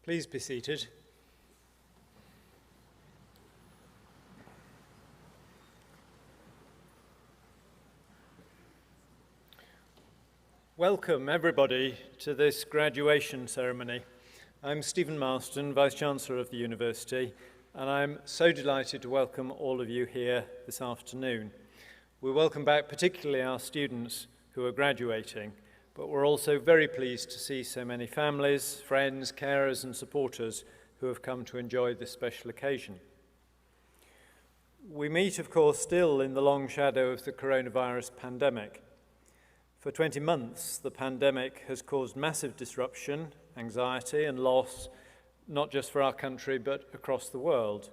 Please be seated. Welcome, everybody, to this graduation ceremony. I'm Stephen Marston, Vice-Chancellor of the University, and I'm so delighted to welcome all of you here this afternoon. We welcome back particularly our students who are graduating, but we're also very pleased to see so many families, friends, carers and supporters who have come to enjoy this special occasion. We meet, of course, still in the long shadow of the coronavirus pandemic. For 20 months, the pandemic has caused massive disruption, anxiety and loss, not just for our country, but across the world.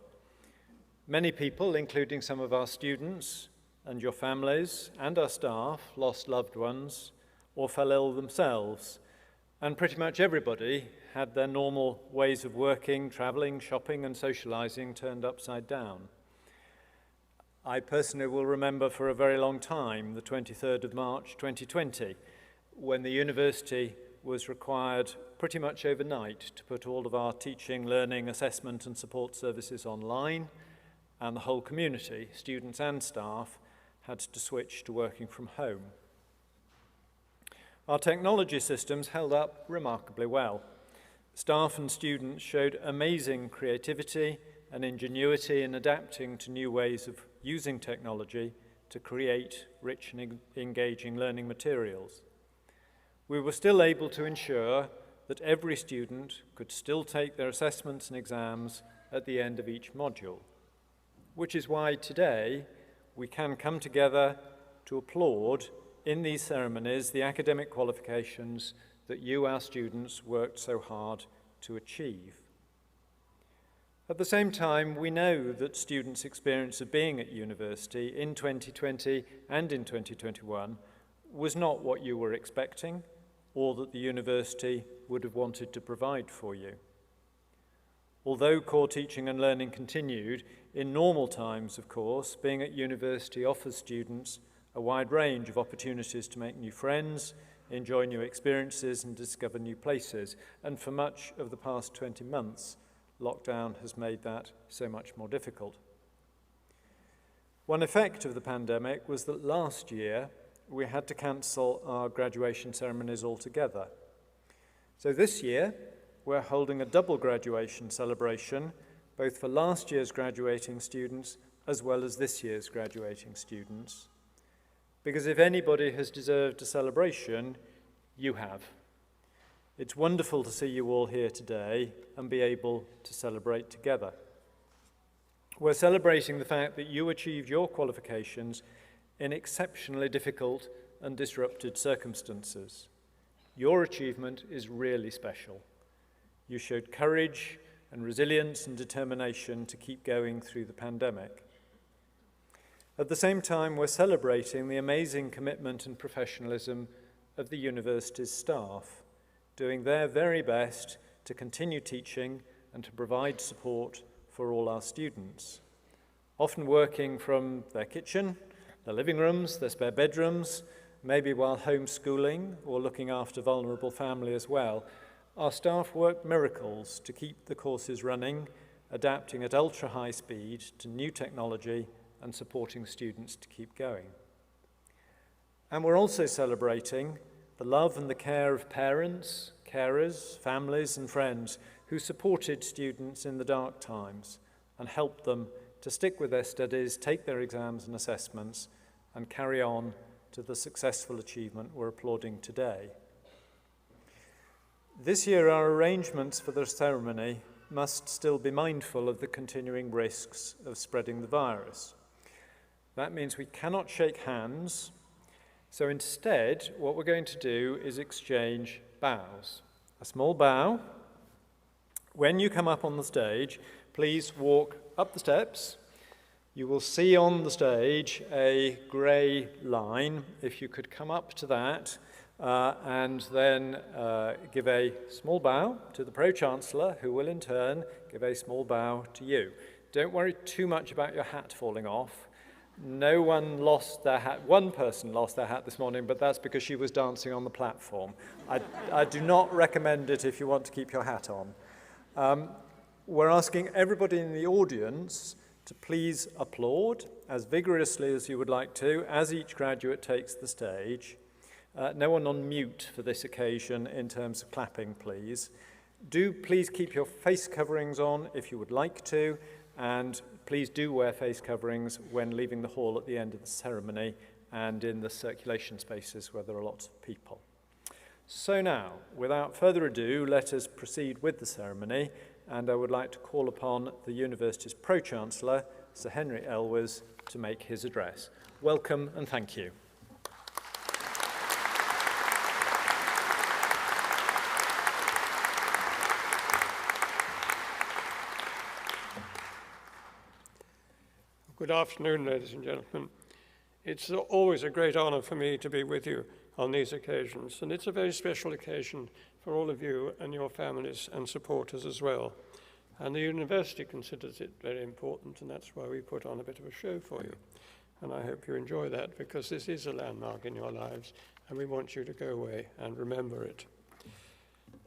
Many people, including some of our students and your families and our staff, lost loved ones or fell ill themselves. And pretty much everybody had their normal ways of working, traveling, shopping and socializing turned upside down. I personally will remember for a very long time the 23rd of March 2020, when the university was required pretty much overnight to put all of our teaching, learning, assessment and support services online, and the whole community, students and staff, had to switch to working from home. Our technology systems held up remarkably well. Staff and students showed amazing creativity and ingenuity in adapting to new ways of using technology to create rich and engaging learning materials. We were still able to ensure that every student could still take their assessments and exams at the end of each module, which is why today we can come together to applaud in these ceremonies the academic qualifications that you, our students, worked so hard to achieve. At the same time, we know that students' experience of being at university in 2020 and in 2021 was not what you were expecting or that the university would have wanted to provide for you. Although core teaching and learning continued, in normal times, of course, being at university offers students a wide range of opportunities to make new friends, enjoy new experiences and discover new places. And for much of the past 20 months, lockdown has made that so much more difficult. One effect of the pandemic was that last year we had to cancel our graduation ceremonies altogether. So this year we're holding a double graduation celebration, both for last year's graduating students as well as this year's graduating students. Because if anybody has deserved a celebration, you have. It's wonderful to see you all here today and be able to celebrate together. We're celebrating the fact that you achieved your qualifications in exceptionally difficult and disrupted circumstances. Your achievement is really special. You showed courage and resilience and determination to keep going through the pandemic. At the same time, we're celebrating the amazing commitment and professionalism of the university's staff, doing their very best to continue teaching and to provide support for all our students, often working from their kitchen, their living rooms, their spare bedrooms, maybe while homeschooling or looking after vulnerable family as well. Our staff worked miracles to keep the courses running, adapting at ultra-high speed to new technology and supporting students to keep going. And we're also celebrating the love and the care of parents, carers, families and friends who supported students in the dark times and helped them to stick with their studies, take their exams and assessments and carry on to the successful achievement we're applauding today. This year our arrangements for the ceremony must still be mindful of the continuing risks of spreading the virus. That means we cannot shake hands, so instead what we're going to do is exchange bows. A small bow. When you come up on the stage, please walk up the steps. You will see on the stage a grey line. If you could come up to that and then give a small bow to the Pro-Chancellor, who will in turn give a small bow to you. Don't worry too much about your hat falling off. No one lost their hat. One person lost their hat this morning, but that's because she was dancing on the platform. I do not recommend it if you want to keep your hat on. We're asking everybody in the audience to please applaud as vigorously as you would like to as each graduate takes the stage. No one on mute for this occasion in terms of clapping, please. Do please keep your face coverings on if you would like to, and please do wear face coverings when leaving the hall at the end of the ceremony and in the circulation spaces where there are lots of people. So now, without further ado, let us proceed with the ceremony, and I would like to call upon the university's Pro-Chancellor, Sir Henry Elwes, to make his address. Welcome and thank you. Good afternoon, ladies and gentlemen. It's always a great honour for me to be with you on these occasions, and it's a very special occasion for all of you and your families and supporters as well. And the university considers it very important, and that's why we put on a bit of a show for you. And I hope you enjoy that, because this is a landmark in your lives, and we want you to go away and remember it.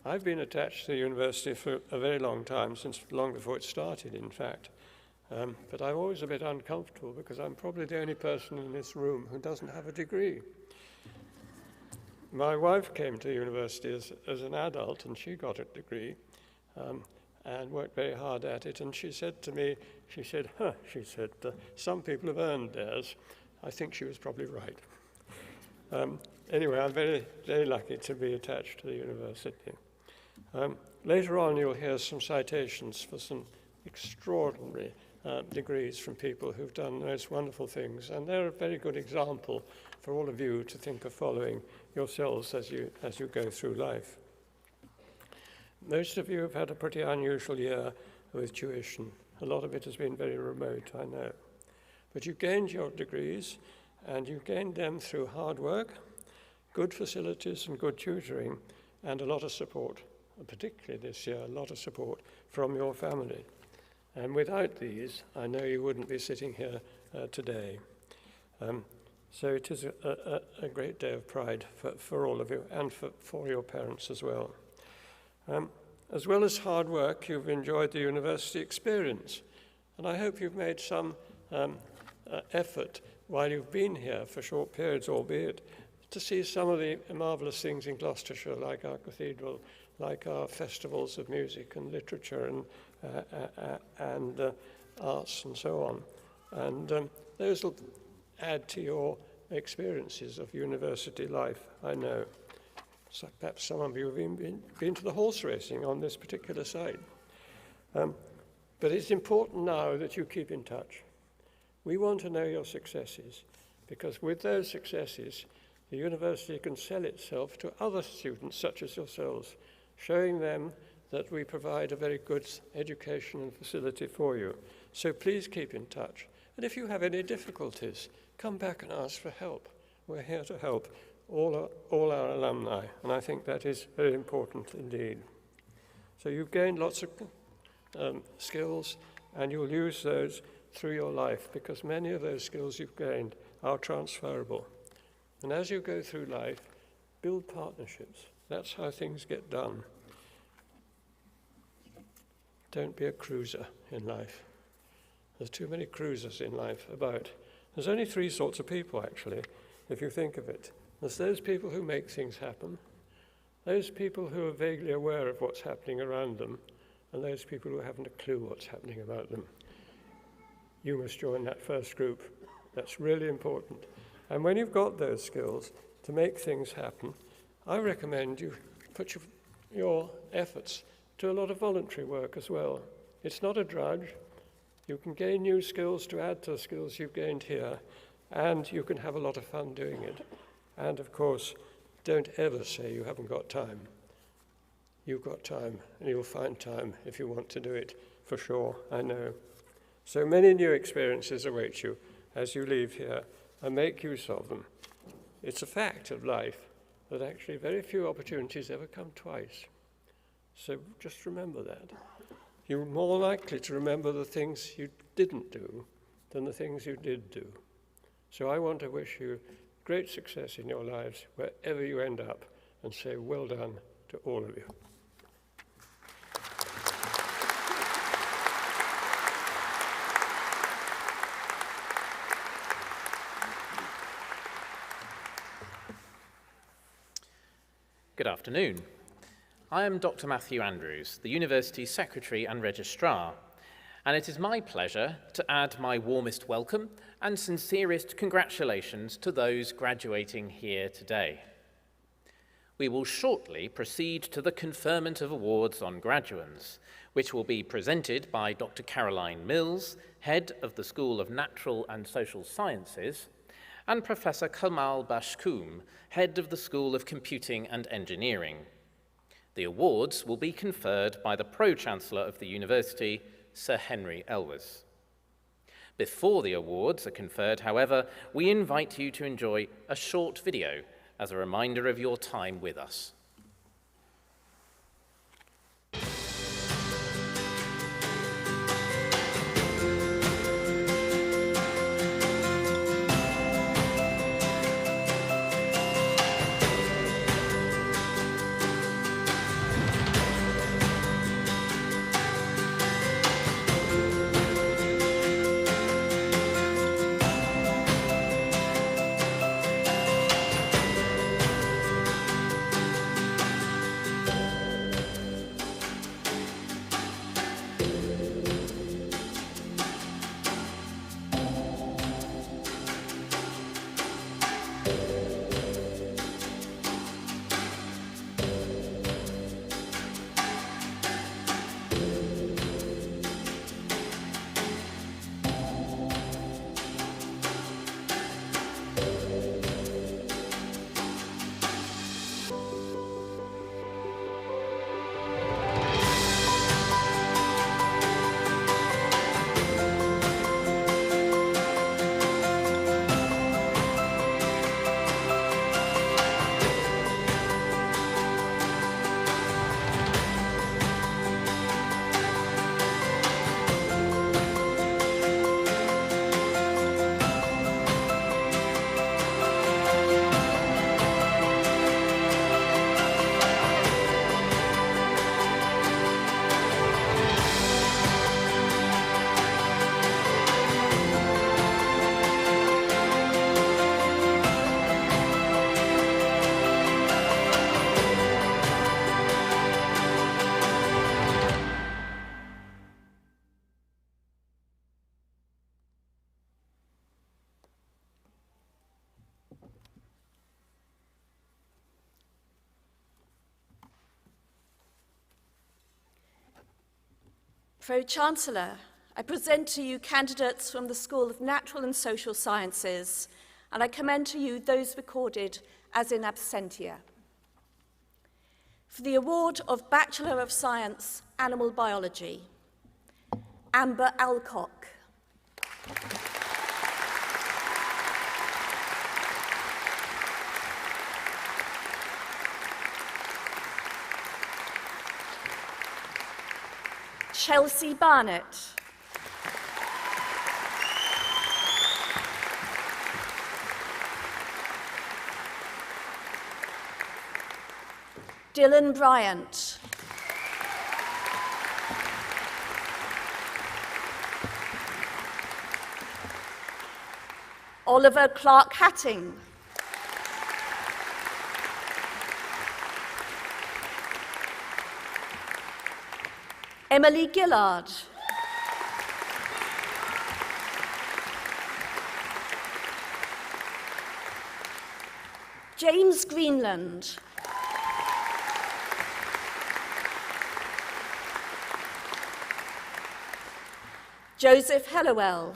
I've been attached to the university for a very long time, since long before it started, in fact. But I'm always a bit uncomfortable because I'm probably the only person in this room who doesn't have a degree. My wife came to university as an adult, and she got a degree and worked very hard at it. And she said to me, she said, some people have earned theirs. I think she was probably right. Anyway, I'm very, very lucky to be attached to the university. Later on, you'll hear some citations for some extraordinary degrees from people who've done those wonderful things, and they're a very good example for all of you to think of following yourselves as you go through life. Most of you have had a pretty unusual year with tuition. A lot of it has been very remote, I know. But you gained your degrees, and you gained them through hard work, good facilities and good tutoring, and a lot of support, particularly this year, a lot of support from your family. And without these, I know you wouldn't be sitting here today. So it is a great day of pride for all of you, and for your parents as well. As well as hard work, you've enjoyed the university experience. And I hope you've made some effort while you've been here for short periods, albeit, to see some of the marvellous things in Gloucestershire, like our cathedral, like our festivals of music and literature and arts and so on. And those will add to your experiences of university life, I know. So perhaps some of you have even been to the horse racing on this particular site. But it's important now that you keep in touch. We want to know your successes, because with those successes, the university can sell itself to other students such as yourselves, showing them that we provide a very good education and facility for you. So please keep in touch. And if you have any difficulties, come back and ask for help. We're here to help all our alumni, and I think that is very important indeed. So you've gained lots of skills, and you'll use those through your life, because many of those skills you've gained are transferable. And as you go through life, build partnerships. That's how things get done. Don't be a cruiser in life. There's too many cruisers in life about. There's only three sorts of people, actually, if you think of it. There's those people who make things happen, those people who are vaguely aware of what's happening around them, and those people who haven't a clue what's happening about them. You must join that first group. That's really important. And when you've got those skills to make things happen, I recommend you put your efforts to a lot of voluntary work as well. It's not a drudge. You can gain new skills to add to the skills you've gained here, and you can have a lot of fun doing it. And of course, don't ever say you haven't got time. You've got time, and you'll find time if you want to do it, for sure, I know. So many new experiences await you as you leave here, and make use of them. It's a fact of life that actually very few opportunities ever come twice. So just remember that. You're more likely to remember the things you didn't do than the things you did do. So I want to wish you great success in your lives wherever you end up, and say well done to all of you. Good afternoon. I am Dr. Matthew Andrews, the University Secretary and Registrar, and it is my pleasure to add my warmest welcome and sincerest congratulations to those graduating here today. We will shortly proceed to the conferment of awards on graduands, which will be presented by Dr. Caroline Mills, Head of the School of Natural and Social Sciences, and Professor Kamal Bashkoum, Head of the School of Computing and Engineering. The awards will be conferred by the Pro-Chancellor of the University, Sir Henry Elwes. Before the awards are conferred, however, we invite you to enjoy a short video as a reminder of your time with us. Pro-Chancellor, I present to you candidates from the School of Natural and Social Sciences, and I commend to you those recorded as in absentia. For the award of Bachelor of Science, Animal Biology, Amber Alcock. Chelsea Barnett. Dylan Bryant. Oliver Clark Hatting. Emily Gillard. James Greenland. Joseph Hellowell.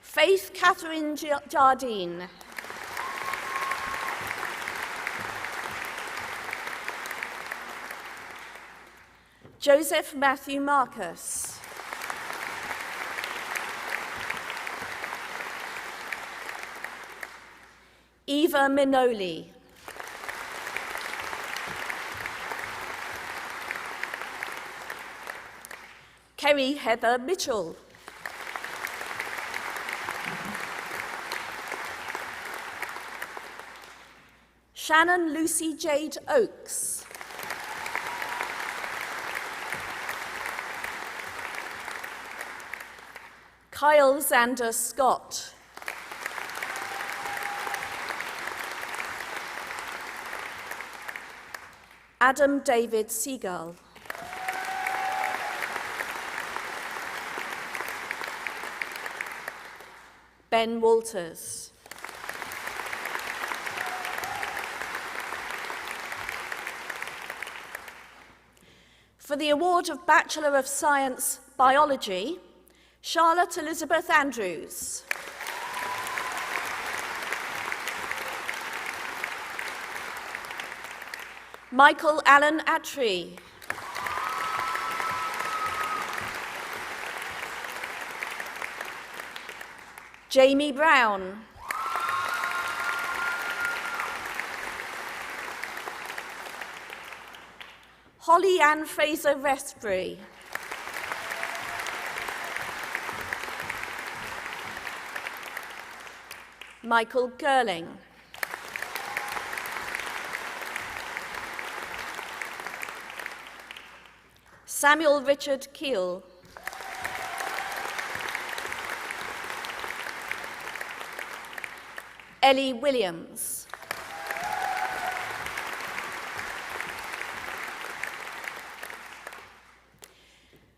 Faith Catherine Jardine. Joseph Matthew Marcus. Eva Minoli. Kerry Heather Mitchell. Shannon Lucy Jade Oakes. Kyle Xander Scott. Adam David Seagull. Ben Walters. For the award of Bachelor of Science Biology, Charlotte Elizabeth Andrews. Michael Allen Attry. Jamie Brown. Holly Ann Fraser Westbury. Michael Gerling. Samuel Richard Keel. Ellie Williams.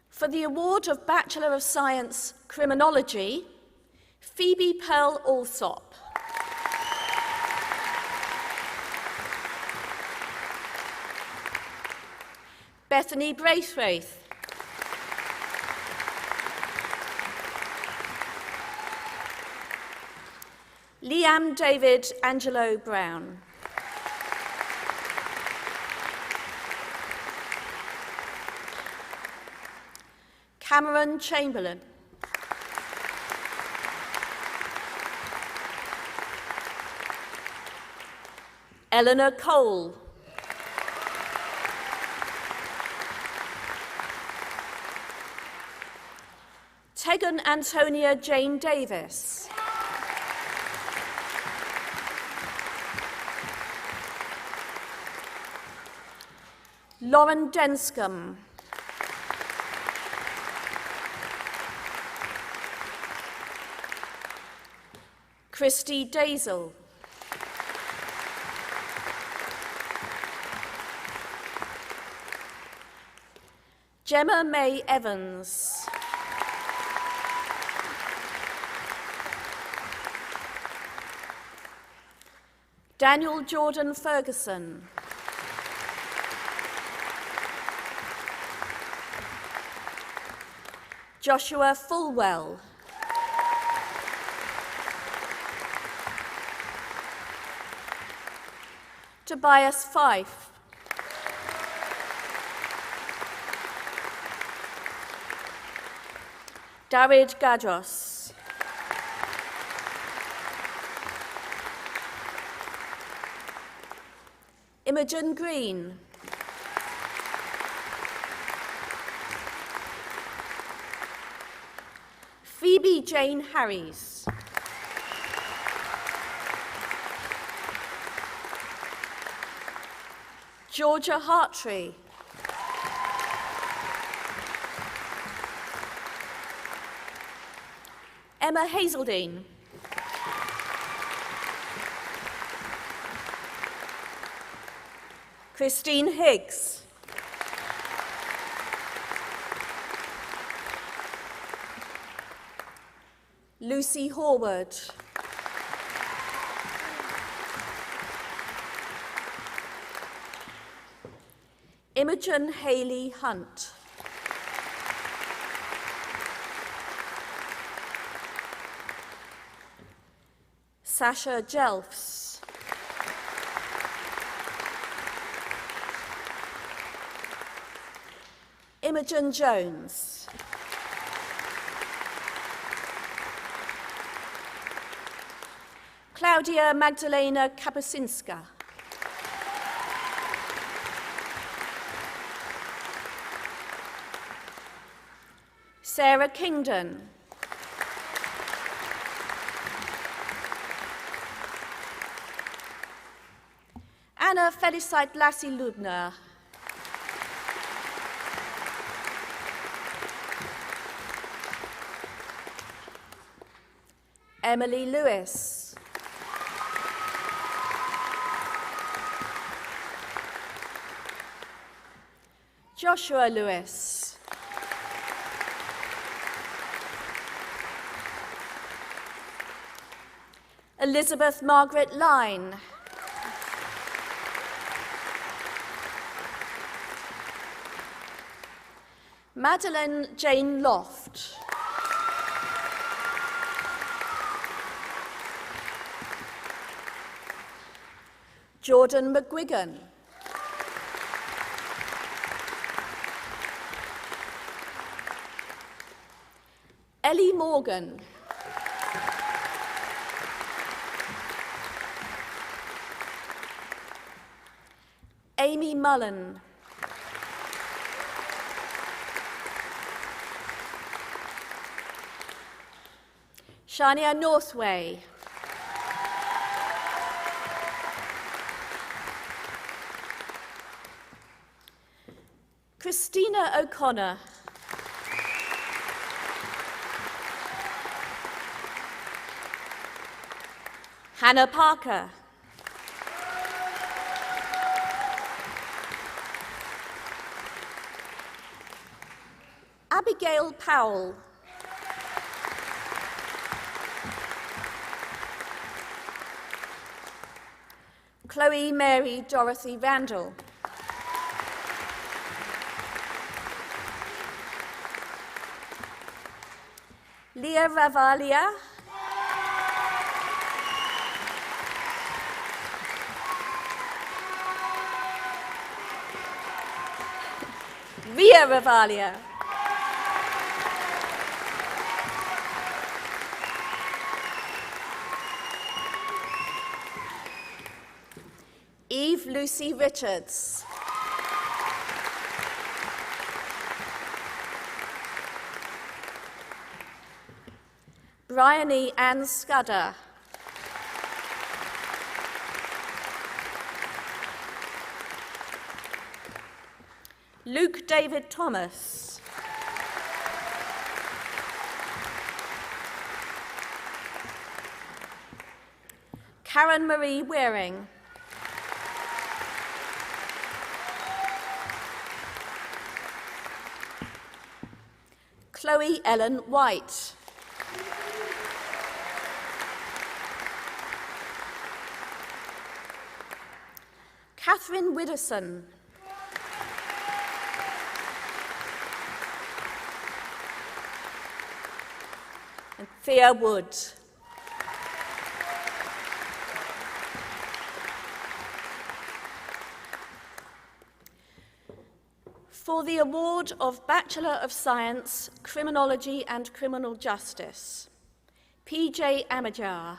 For the award of Bachelor of Science Criminology, Phoebe Pearl Alsop. Bethany Braithwaite. Liam David Angelo Brown. Cameron Chamberlain. Eleanor Cole. Tegan Antonia Jane Davis. Lauren Denscombe. Christy Dazel. Gemma May Evans. Daniel Jordan Ferguson. Joshua Fulwell. Tobias Fife. David Gadros. Imogen Green. Phoebe Jane Harries. Georgia Hartree. Emma Hazeldine. Christine Higgs. Lucy Horwood. Imogen Haley Hunt. Sasha Jelfs. Imogen Jones. Claudia Magdalena Kapusinska. Sarah Kingdon. Anna Felicite Lassie Lubner. Emily Lewis. Joshua Lewis. Elizabeth Margaret Line. Madeleine Jane Loft. Jordan McGuigan. Ellie Morgan. Amy Mullen. Shania Northway. Christina O'Connor. Hannah Parker. Abigail Powell. Chloe Mary Dorothy Randall. Leah Ravalia. Ria Ravalia. Eve Lucy Richards. Bryony Ann Scudder. Luke David Thomas. Karen Marie Waring. Chloe Ellen White. Catherine Widdowson. And Thea Wood. For the award of Bachelor of Science, Criminology and Criminal Justice, P.J. Amajar.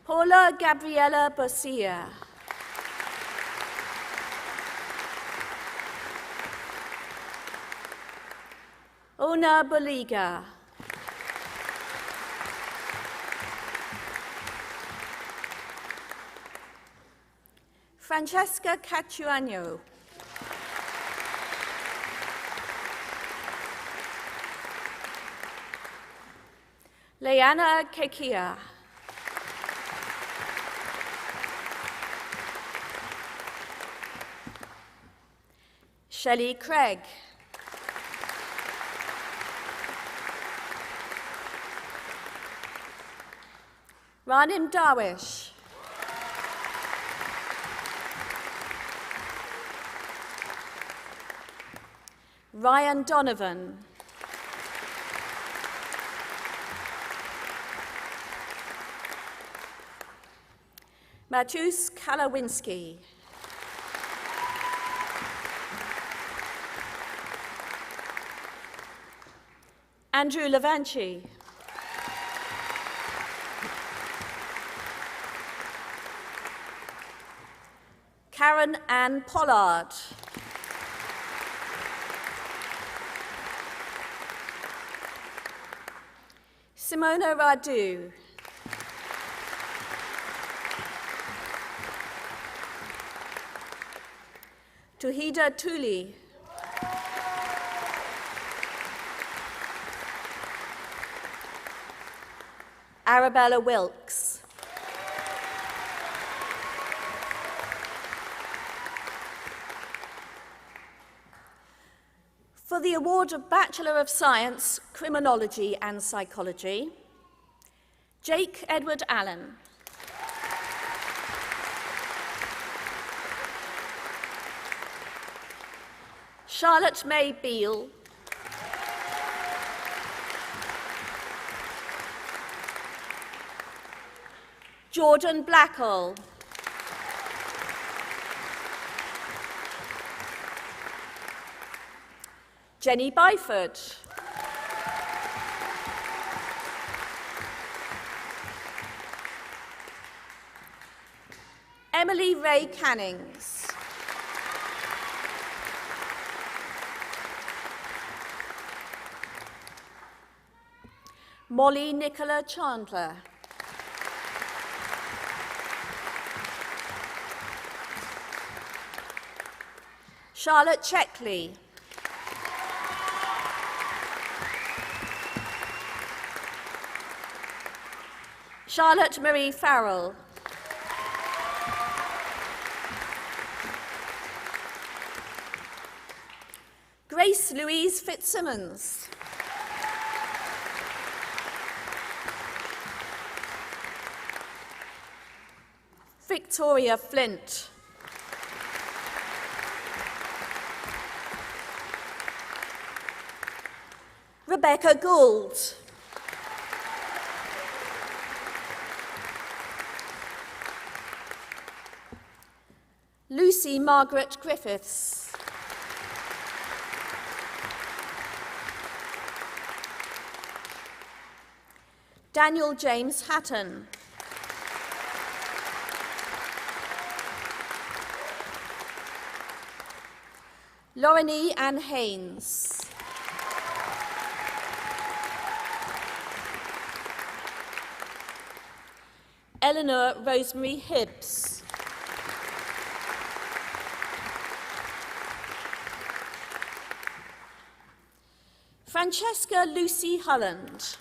Paula Gabriela Bosilla. Ona Boliga. Francesca Catuano. Leanna Kekia. Shelley Craig. Ranim Darwish. Ryan Donovan. Matus Kalawinski. Andrew Levanchi. Karen Ann Pollard. Simona Radu. Tuhida Tuli. Arabella Wilkes. For the award of Bachelor of Science, Criminology and Psychology, Jake Edward Allen. Charlotte May Beale. Jordan Blackall. Jenny Byford. Emily Ray Cannings. Molly Nicola Chandler. Charlotte Checkley. Charlotte Marie Farrell. Grace Louise Fitzsimmons. Victoria Flint. Rebecca Gould. Lucy Margaret Griffiths. Daniel James Hatton. Loranie Ann Haynes. Eleanor Rosemary Hibbs. Francesca Lucy Holland.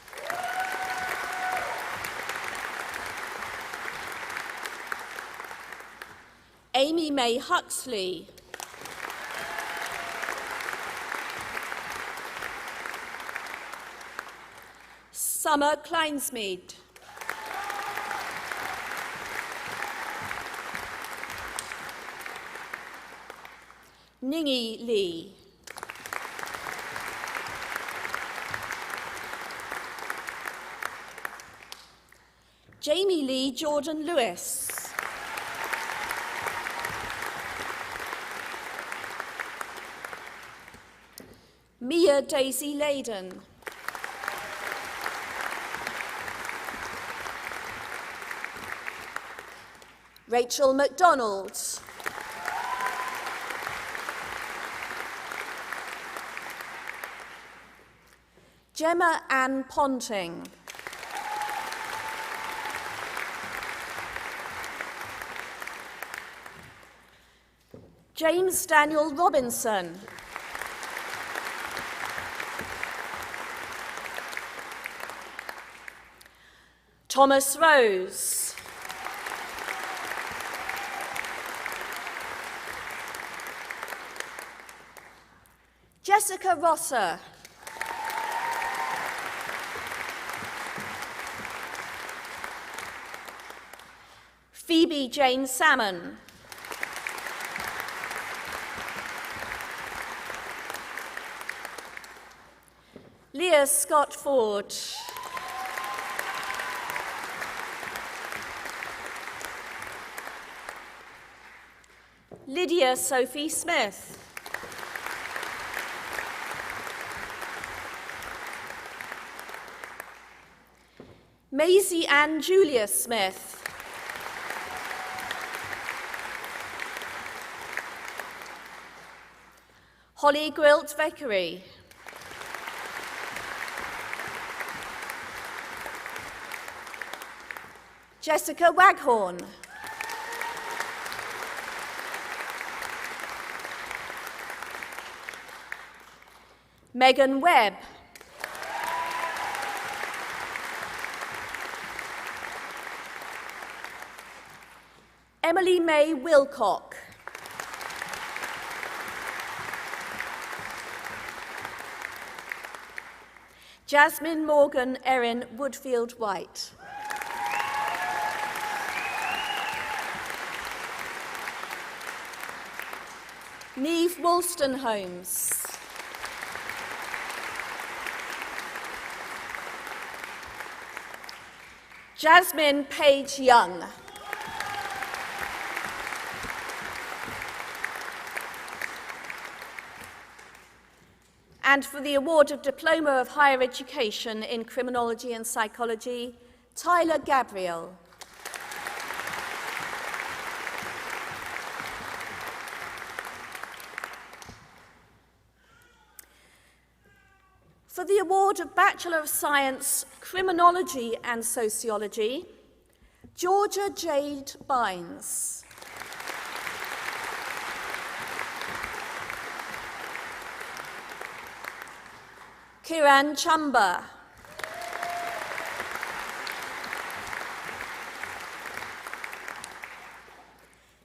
Amy May Huxley. Summer Kleinsmead. Ningy Lee. Jamie Lee Jordan Lewis. Mia Daisy Layden. Rachel MacDonald. Gemma Ann Ponting. James Daniel Robinson. Thomas Rose. Jessica Rosser. Phoebe Jane Salmon. Leah Scott Ford. Lydia Sophie Smith. Maisie Ann Julia Smith. Holly Gwilt Vickery. Jessica Waghorn. Megan Webb. Emily May Wilcock. Jasmine Morgan Erin Woodfield White. Neve Woolston Holmes. Jasmine Page Young. And for the award of Diploma of Higher Education in Criminology and Psychology, Tyler Gabriel. For the award of Bachelor of Science, Criminology and Sociology, Georgia Jade Bynes. Kiran Chamba.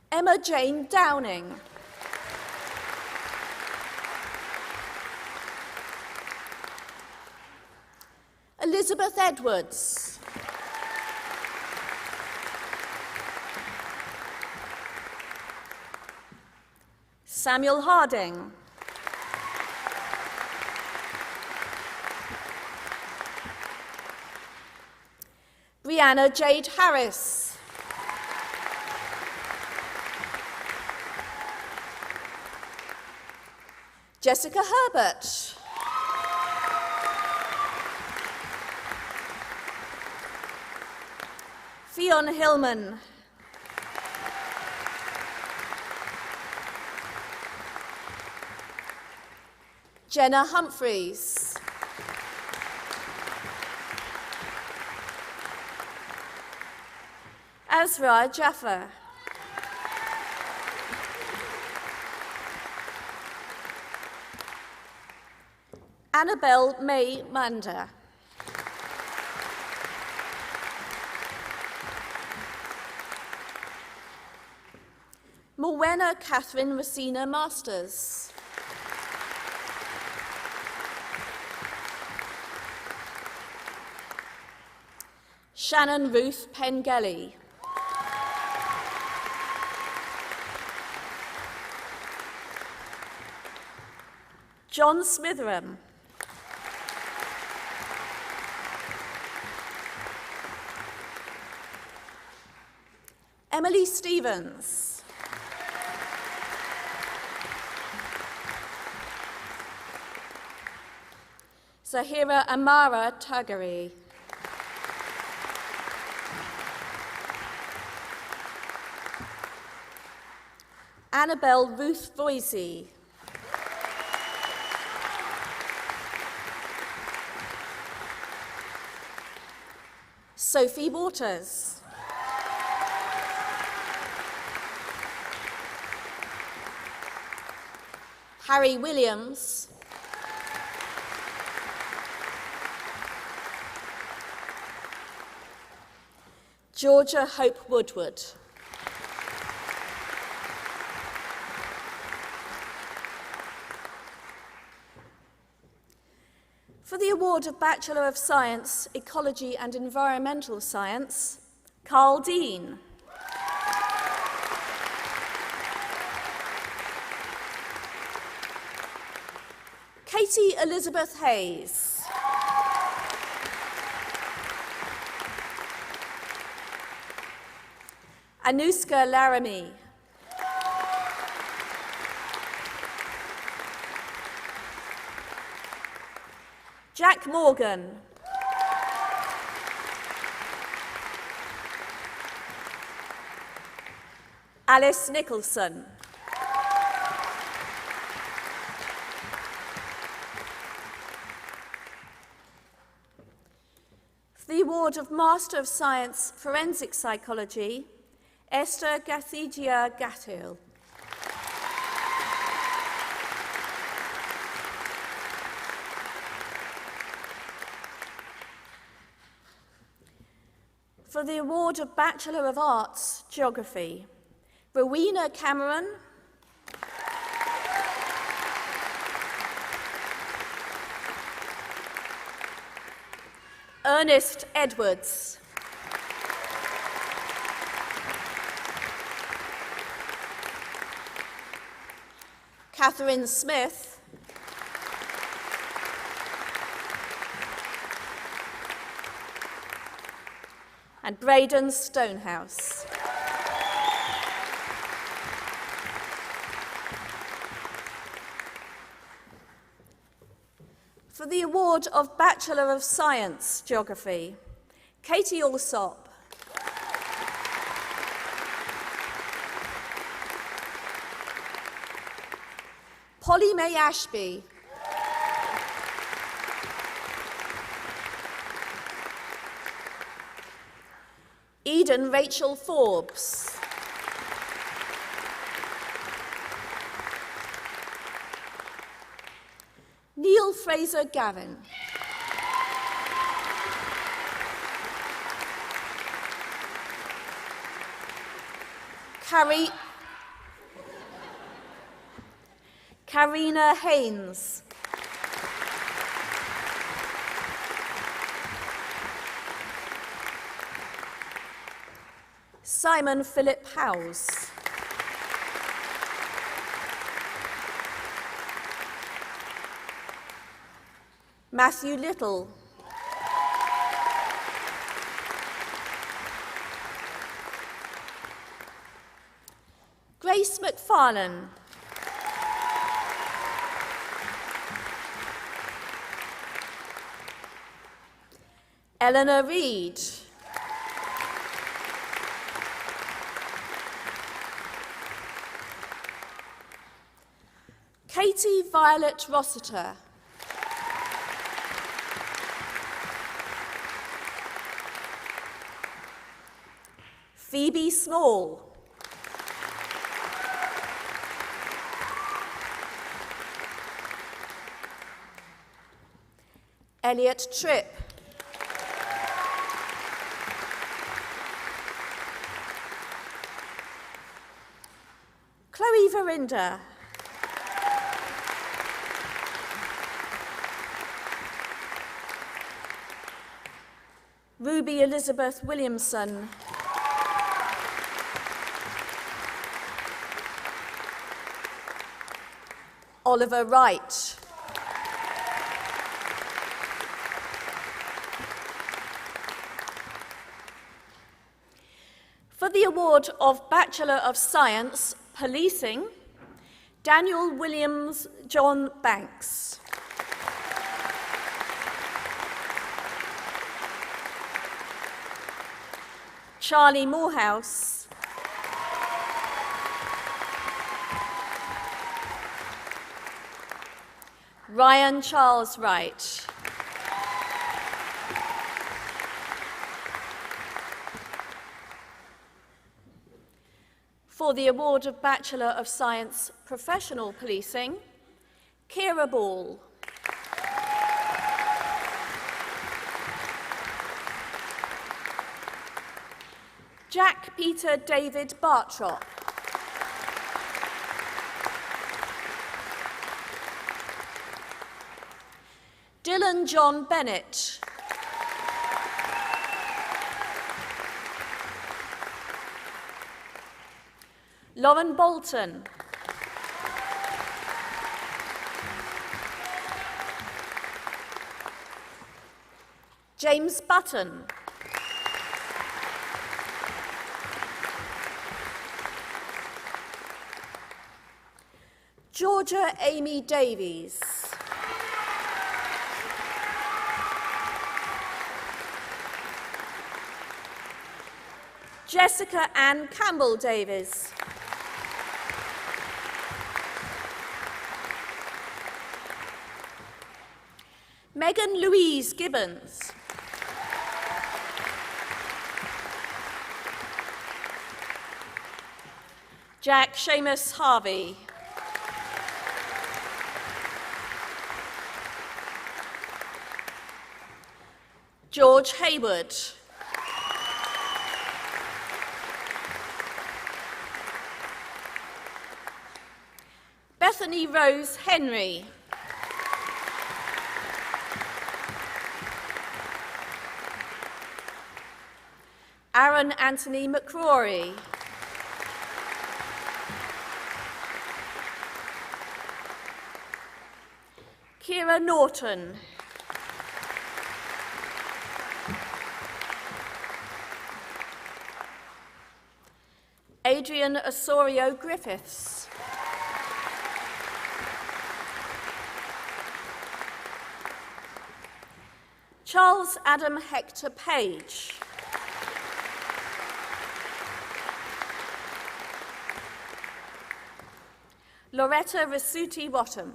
Emma Jane Downing. Elizabeth Edwards. Samuel Harding. Brianna Jade Harris. Jessica Herbert. Fionn Hillman. Jenna Humphreys. Azra Jaffa. Annabelle May Manda. Morwenna Catherine Racina Masters. Shannon Ruth Pengelly. John Smitheram. Emily Stevens. Zahira Amara Tagari. Annabelle Ruth Voisey. Sophie Waters. Harry Williams. Georgia Hope Woodward. For the award of Bachelor of Science, Ecology and Environmental Science, Carl Dean. Katie Elizabeth Hayes. Anuska Laramie. Jack Morgan. Alice Nicholson. For the award of Master of Science, Forensic Psychology, Esther Gathigia Gatil. For the award of Bachelor of Arts, Geography, Rowena Cameron. Ernest Edwards. Catherine Smith. And Braden Stonehouse. For the award of Bachelor of Science Geography, Katie Alsop. Polly May Ashby. Eden Rachel Forbes. Neil Fraser Gavin. Karina Haynes. Simon Philip Howes. Matthew Little. Grace McFarlane. Eleanor Reid. Katie Violet Rossiter. Phoebe Small. Elliot Tripp. Chloe Verinder. Ruby Elizabeth Williamson. Oliver Wright. For the award of Bachelor of Science, Policing, Daniel Williams John Banks. Charlie Morehouse. Ryan Charles Wright. For the award of Bachelor of Science Professional Policing, Kira Ball. Jack Peter David Bartrop. Dylan John Bennett. Lauren Bolton. James Button. Georgia Amy Davies. Jessica Ann Campbell Davies. Megan Louise Gibbons. Jack Seamus Harvey. George Hayward. Bethany Rose Henry. Aaron Anthony McCrory. Kira Norton. Adrian Osorio Griffiths. Charles Adam Hector Page. Loretta Rasuti Rotham.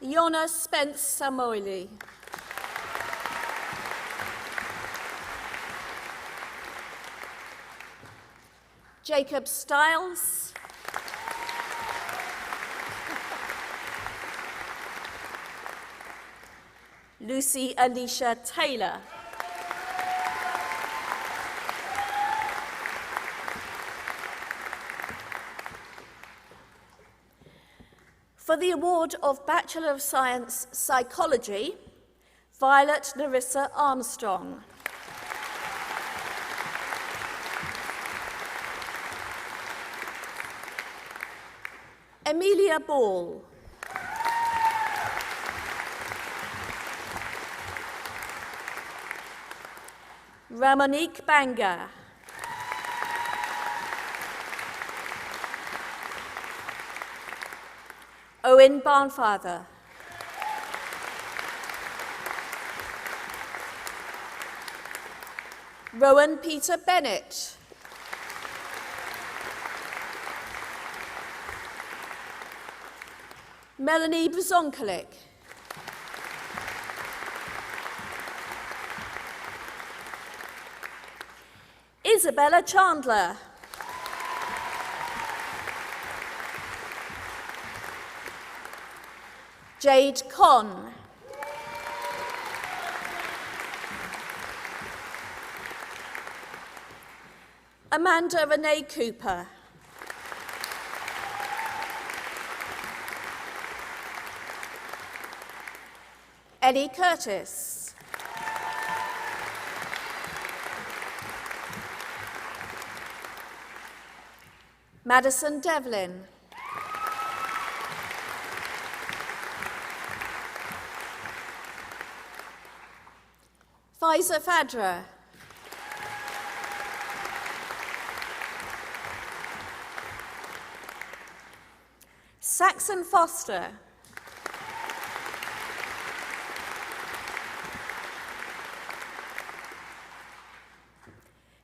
Iona Spence Samoili. Jacob Stiles. Lucy Alicia Taylor. For the award of Bachelor of Science Psychology, Violet Larissa Armstrong. Amelia Ball. Ramonique Banga. Owen Barnfather. Rowan Peter Bennett. Melanie Brzonkolik. Isabella Chandler. Jade Conn. Amanda Renee Cooper. Ellie Curtis. Madison Devlin. Faiza Fadra. Saxon Foster.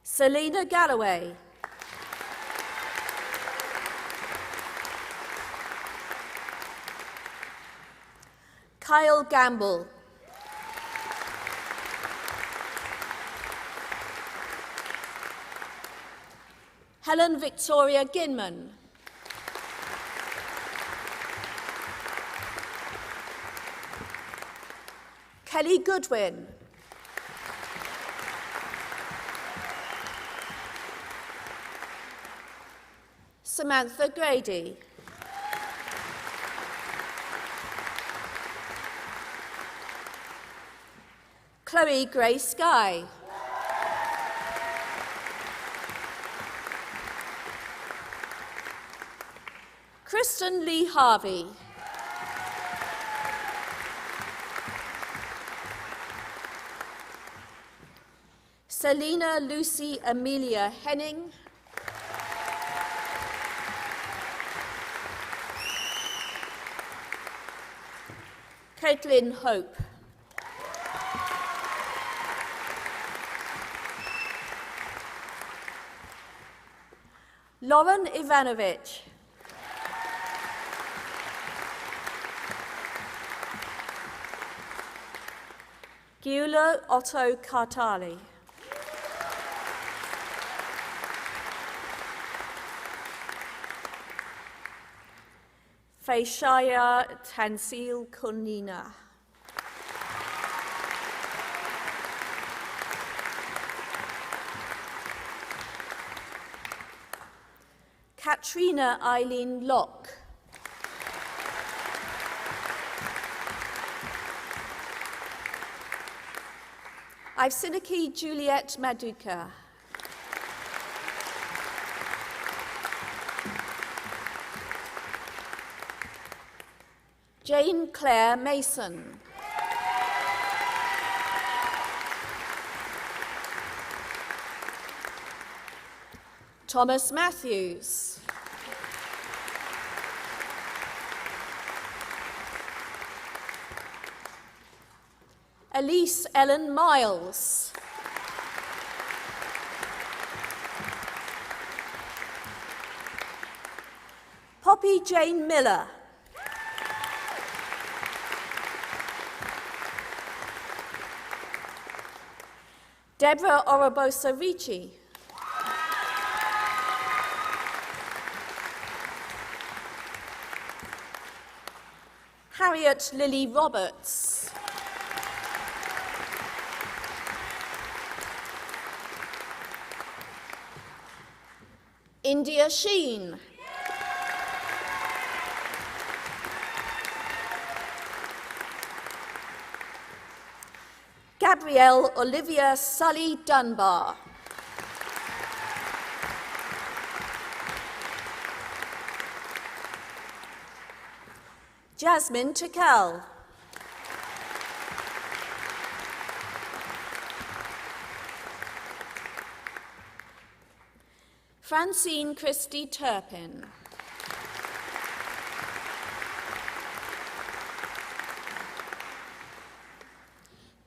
Selena Galloway. Kyle Gamble. Helen Victoria Ginman. Kelly Goodwin. Samantha Grady. Chloe Grace Guy. Kristen Lee Harvey. Selena Lucy Amelia Henning. Caitlin Hope. Lauren Ivanovich. Giulo Otto Cartali. Faishaya Tansil Kunina. Katrina Eileen Locke. Ivsiniki Juliet Maduka. Jane Claire Mason. Thomas Matthews. Elise Ellen Miles. Poppy Jane Miller. Deborah Orobosa Ricci. Harriet Lily Roberts. India Sheen. Gabrielle Olivia Sully Dunbar. Jasmine Tickell. Francine Christie Turpin.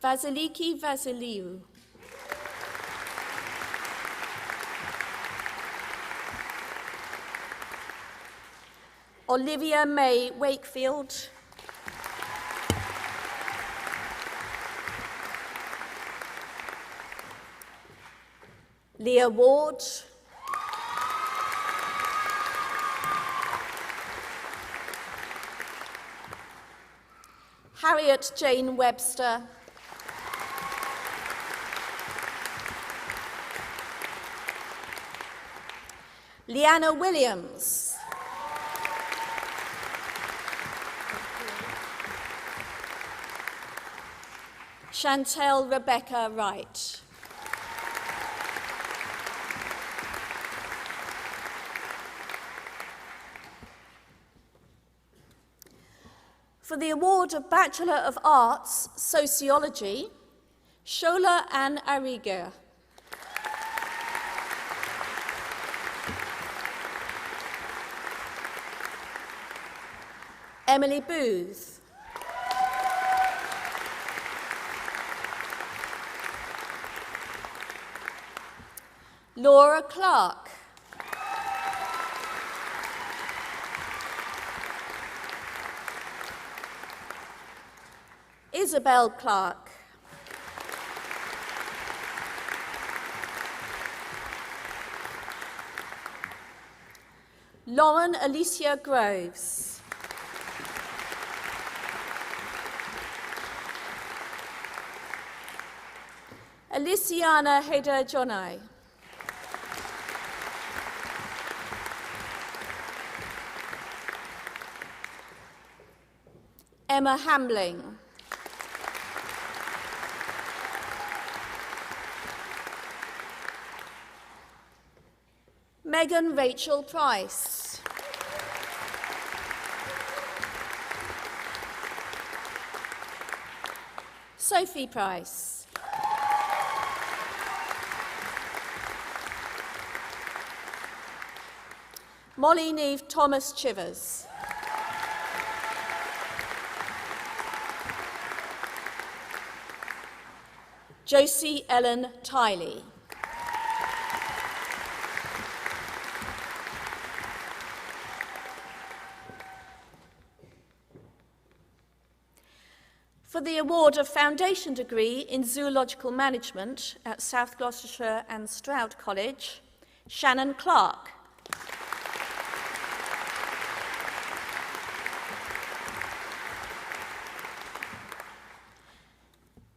Vasiliki Vasiliou. Olivia May Wakefield. Leah Ward. Harriet Jane Webster. Leanna Williams. Chantel Rebecca Wright. For the award of Bachelor of Arts, Sociology, Shola Ann Arriga. Emily Booth. Laura Clark. Isabel Clark. Lauren Alicia Groves. Aliciana Heda Jonai. Emma Hambling. Megan Rachel Price. Sophie Price. Molly Neve Thomas Chivers. Josie Ellen Tiley. For the award of Foundation Degree in Zoological Management at South Gloucestershire and Stroud College, Shannon Clark.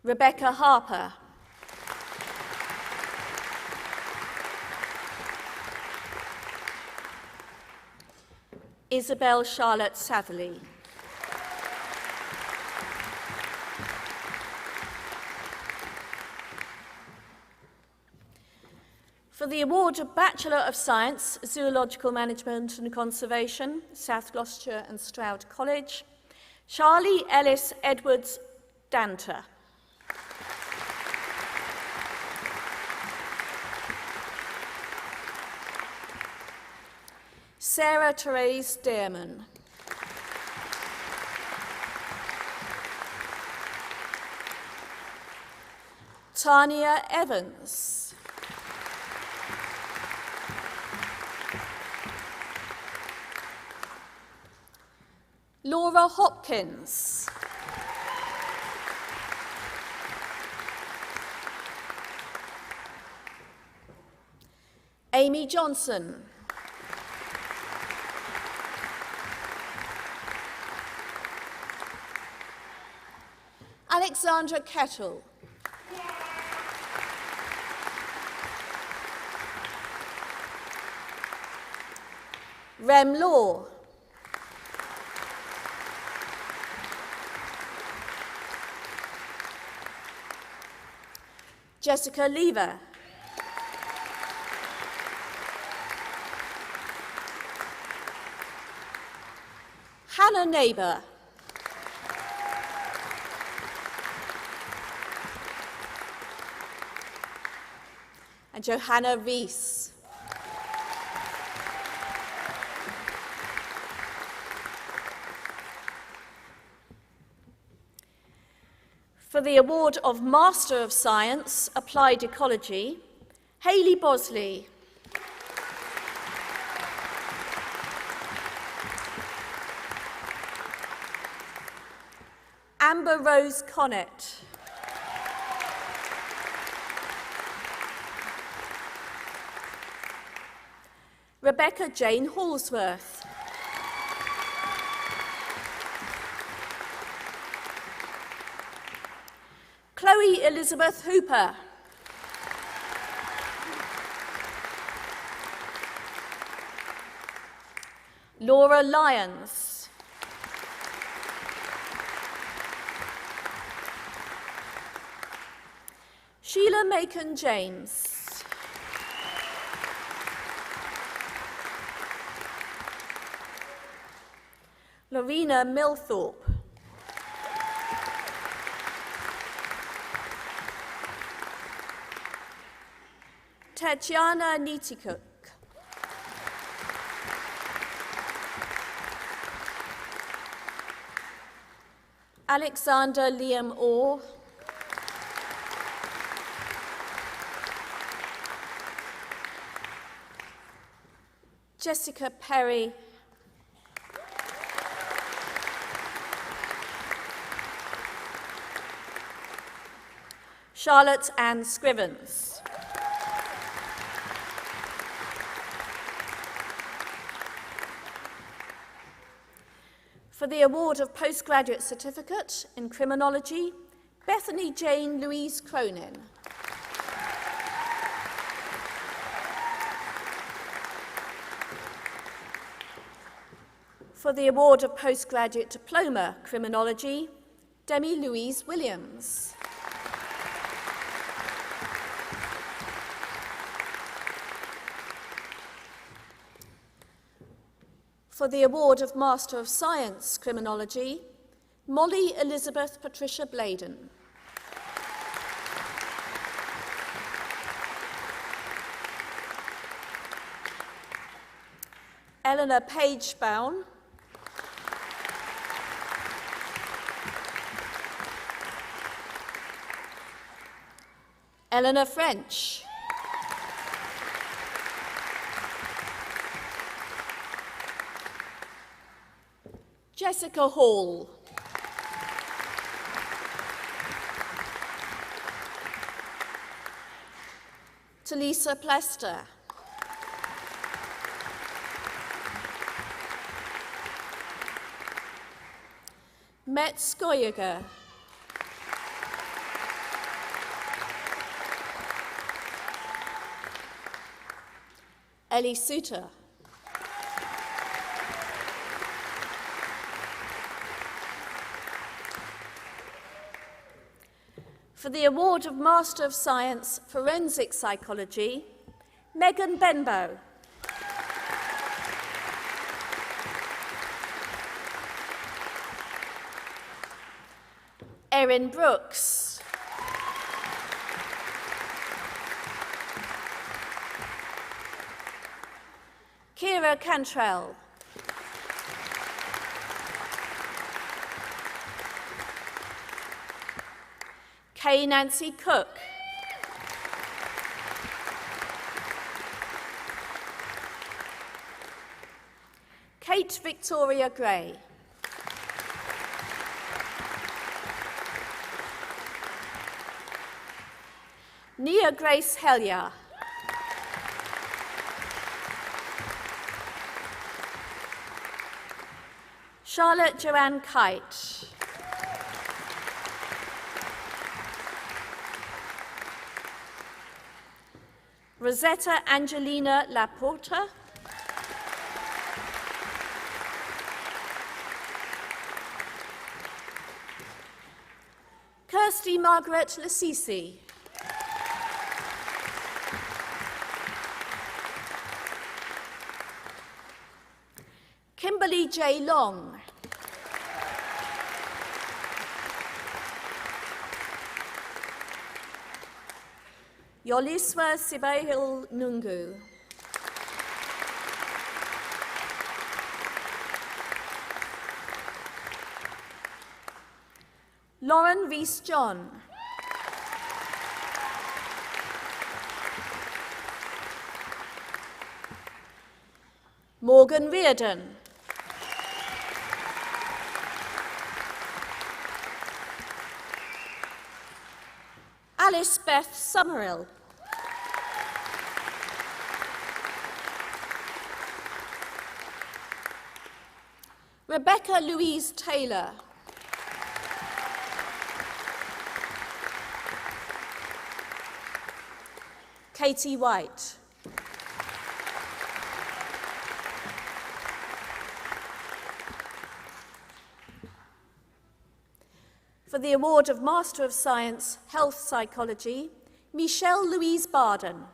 Rebecca Harper. Isabel Charlotte Satherley. For the award of Bachelor of Science, Zoological Management and Conservation, South Gloucestershire and Stroud College, Charlie Ellis Edwards Danter. Sarah Therese Dearman. Tanya Evans. Laura Hopkins. Amy Johnson. Alexandra Kettle. Rem Law. Jessica Lever. Hannah Neighbour. And Johanna Rees. For the award of Master of Science, Applied Ecology, Hayley Bosley. Amber Rose Connett. Rebecca Jane Hallsworth. Chloe Elizabeth Hooper. Laura Lyons. Sheila Macon James. Lorena Milthorpe. Tatiana Nitikuk. Alexander Liam Orr. Jessica Perry. Charlotte Ann Scrivens. For the award of Postgraduate Certificate in Criminology, Bethany Jane Louise Cronin. For the award of Postgraduate Diploma Criminology, Demi Louise Williams. For the award of Master of Science Criminology, Molly Elizabeth Patricia Bladen. Eleanor Page-Bown. Eleanor French. Jessica Hall. Talisa Plester. Met Skoyager. Ellie Suter. For the award of Master of Science Forensic Psychology, Megan Benbow. Erin Brooks. Kira Cantrell. Kay Nancy Cook. Kate Victoria Gray. Nia Grace Hellier. Charlotte Joanne Kite. Rosetta Angelina Laporta. Kirsty Margaret Lassisi. Kimberly J. Long. Yoliswa Sibahil Nungu. Lauren Rees John. Morgan Reardon. Alice Beth Summerhill. Rebecca Louise Taylor. Katie White. For the award of Master of Science, Health Psychology, Michelle Louise Barden.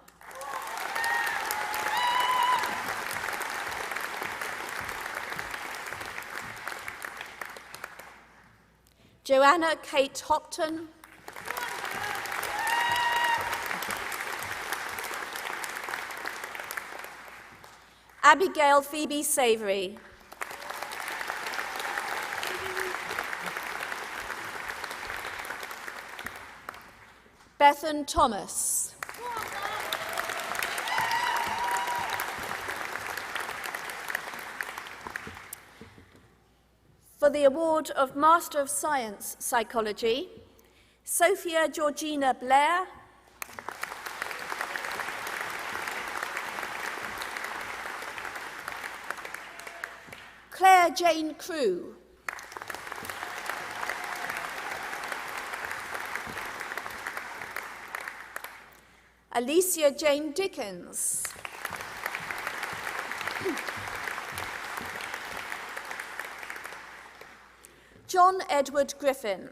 Joanna Kate Hopton. Abigail Phoebe Savory. Bethan Thomas. For the award of Master of Science Psychology, Sophia Georgina Blair. Claire Jane Crew. Alicia Jane Dickens. John Edward Griffin.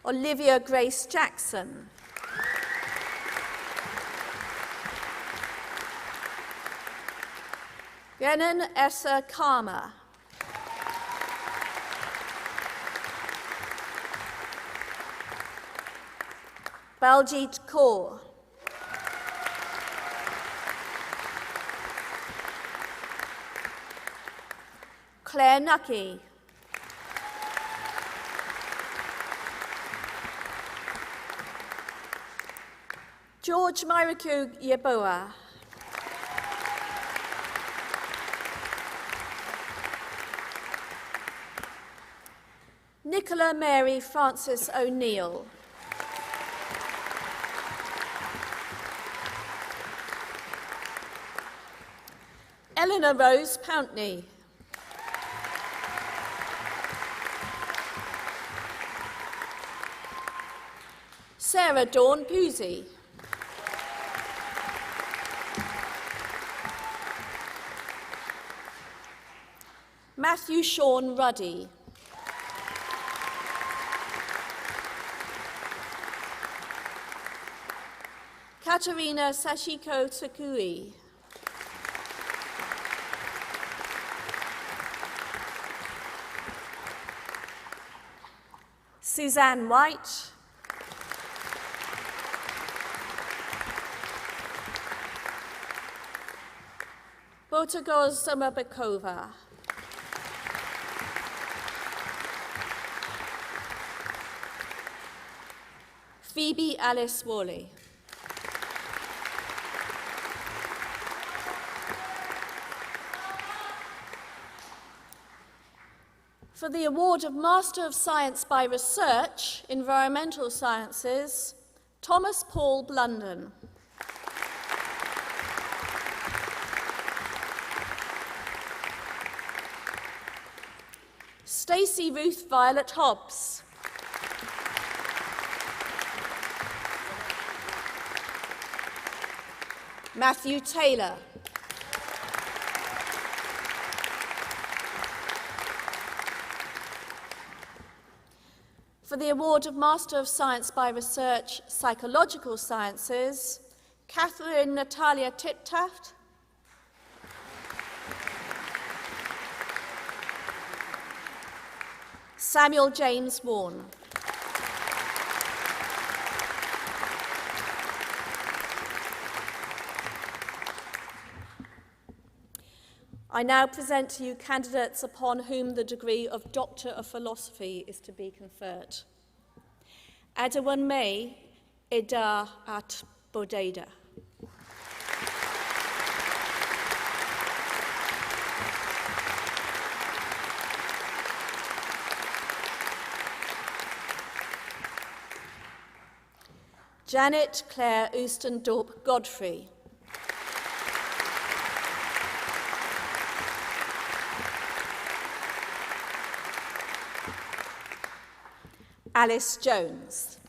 Olivia Grace Jackson. Renan Essa Karma. Baljit Kaur. Claire Nucky. George Myriku Yeboah. Nicola Mary Francis O'Neill. Eleanor Rose Pountney. Sarah Dawn Pusey. Matthew Sean Ruddy. Katerina Sashiko Tsukui. Suzanne White. Botogoz Samabakova. Phoebe Alice Worley. For the award of Master of Science by Research, Environmental Sciences, Thomas Paul Blunden. Stacey Ruth Violet Hobbs. Matthew Taylor. For the award of Master of Science by Research, Psychological Sciences, Catherine Natalia Tiptaft. Samuel James Warren. I now present to you candidates upon whom the degree of Doctor of Philosophy is to be conferred. Adawan May Ida at Bodeda. Janet Claire Oostendorp Godfrey. Alice Jones.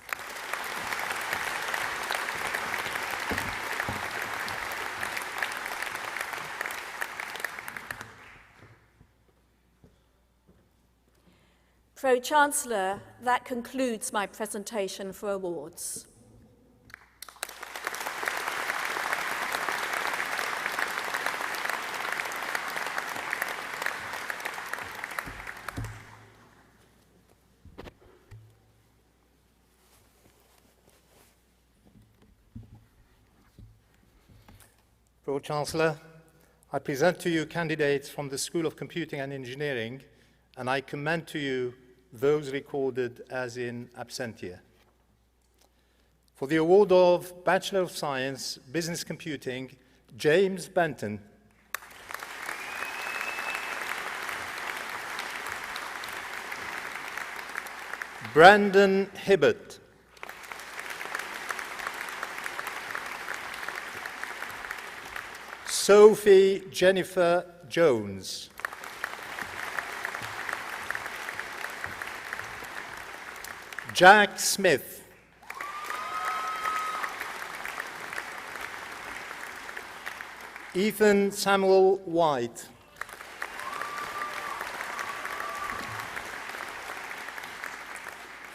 Pro-Chancellor, that concludes my presentation for awards. Pro-Chancellor, I present to you candidates from the School of Computing and Engineering, and I commend to you those recorded as in absentia. For the award of Bachelor of Science, Business Computing, James Benton. Brandon Hibbert. Sophie Jennifer Jones. Jack Smith. Ethan Samuel White.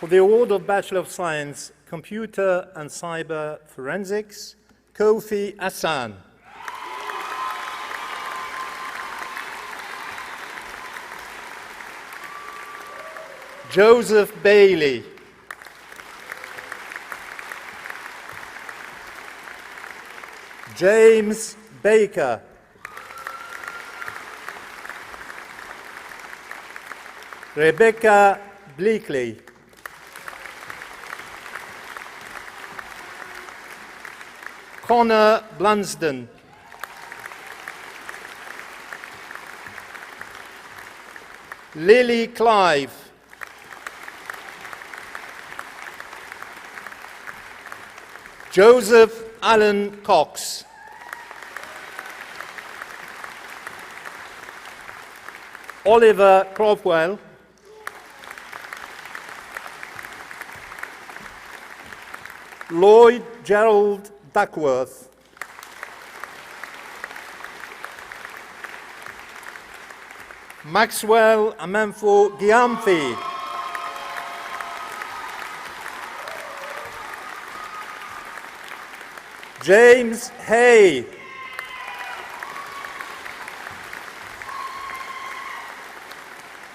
For the award of Bachelor of Science, Computer and Cyber Forensics, Kofi Hassan. Joseph Bailey. James Baker. Rebecca Bleakley. Connor Blunsden. Lily Clive. Joseph Allen Cox. Oliver Crofwell. Lloyd Gerald Duckworth. Maxwell Amenfo Giamfi. James Hay.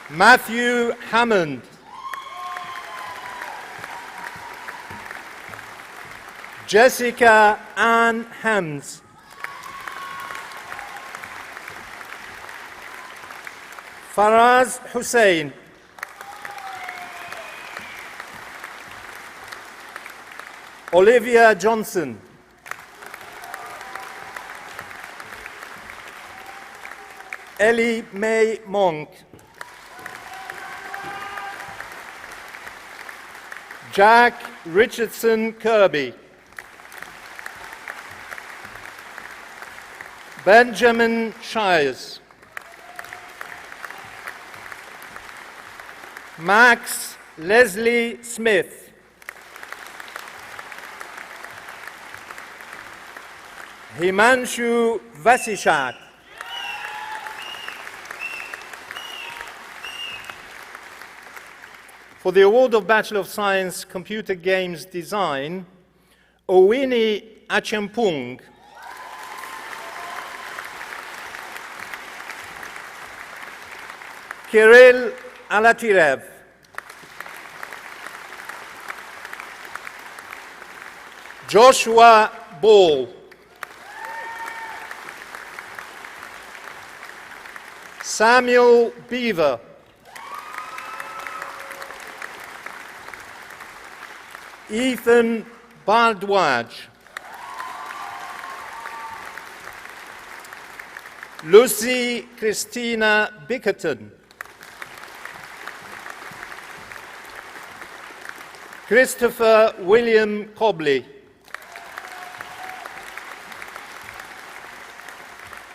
Matthew Hammond. Jessica Ann Hams. Faraz Hussein. Olivia Johnson. Ellie Mae Monk. Jack Richardson Kirby. Benjamin Shires. Max Leslie Smith. Himanshu Vasishat. For the award of Bachelor of Science Computer Games Design, Owini Achampung. Kirill Alatirev. Joshua Ball. Samuel Beaver. Ethan Bardwaj. Lucy Christina Bickerton. Christopher William Cobley.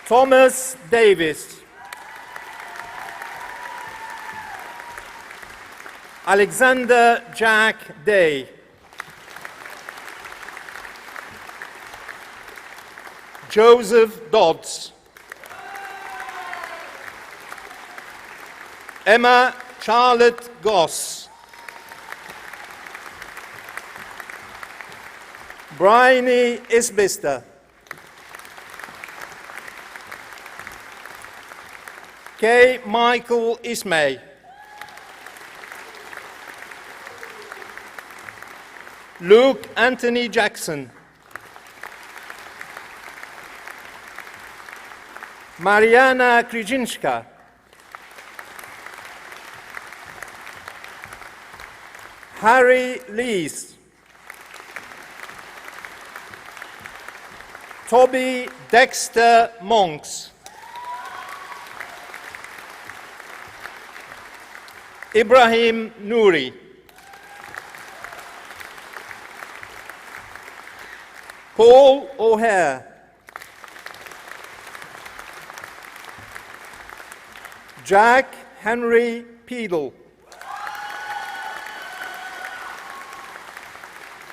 Thomas Davis. Alexander Jack Day. Joseph Dodds. Emma Charlotte Goss. Bryony Isbister. K. Michael Ismay. Luke Anthony Jackson. Mariana Krzyżynska. Harry Lees. Toby Dexter Monks. Ibrahim Nouri. Paul O'Hare. Jack Henry Peedle.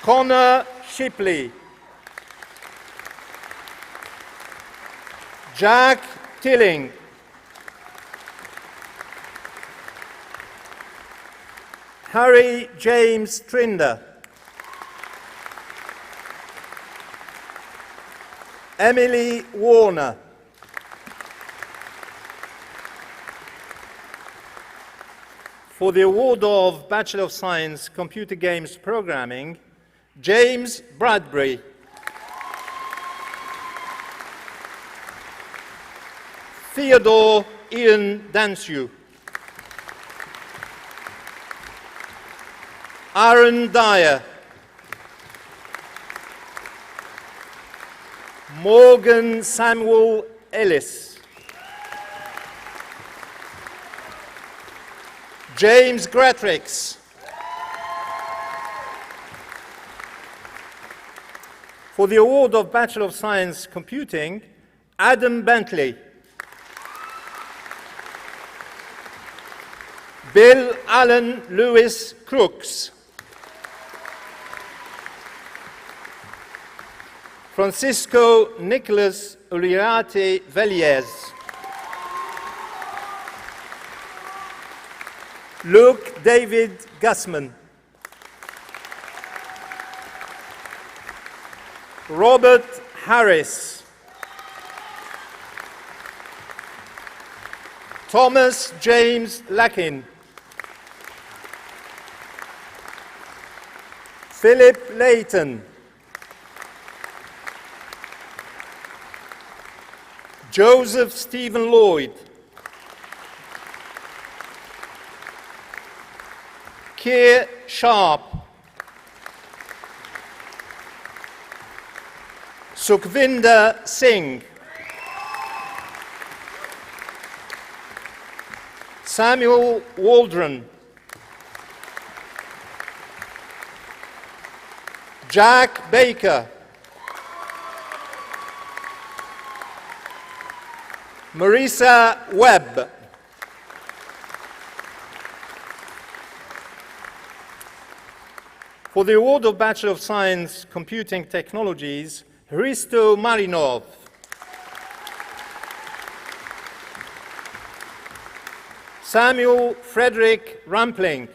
Connor Shipley. Jack Tilling. Harry James Trinder. Emily Warner. For the award of Bachelor of Science Computer Games Programming, James Bradbury. Theodore Ian Dansew. Aaron Dyer. Morgan Samuel Ellis. James Gretrix. For the award of Bachelor of Science Computing, Adam Bentley. Bill Allen Lewis Crooks. Francisco Nicholas Uriarte Veliez. Luke David Gussman. Robert Harris. Thomas James Lakin. Philip Layton. Joseph Stephen Lloyd. Keir Sharp. Sukhvinder Singh. Samuel Waldron. Jack Baker. Marisa Webb. For the award of Bachelor of Science, Computing Technologies, Hristo Marinov. Samuel Frederick Rampling.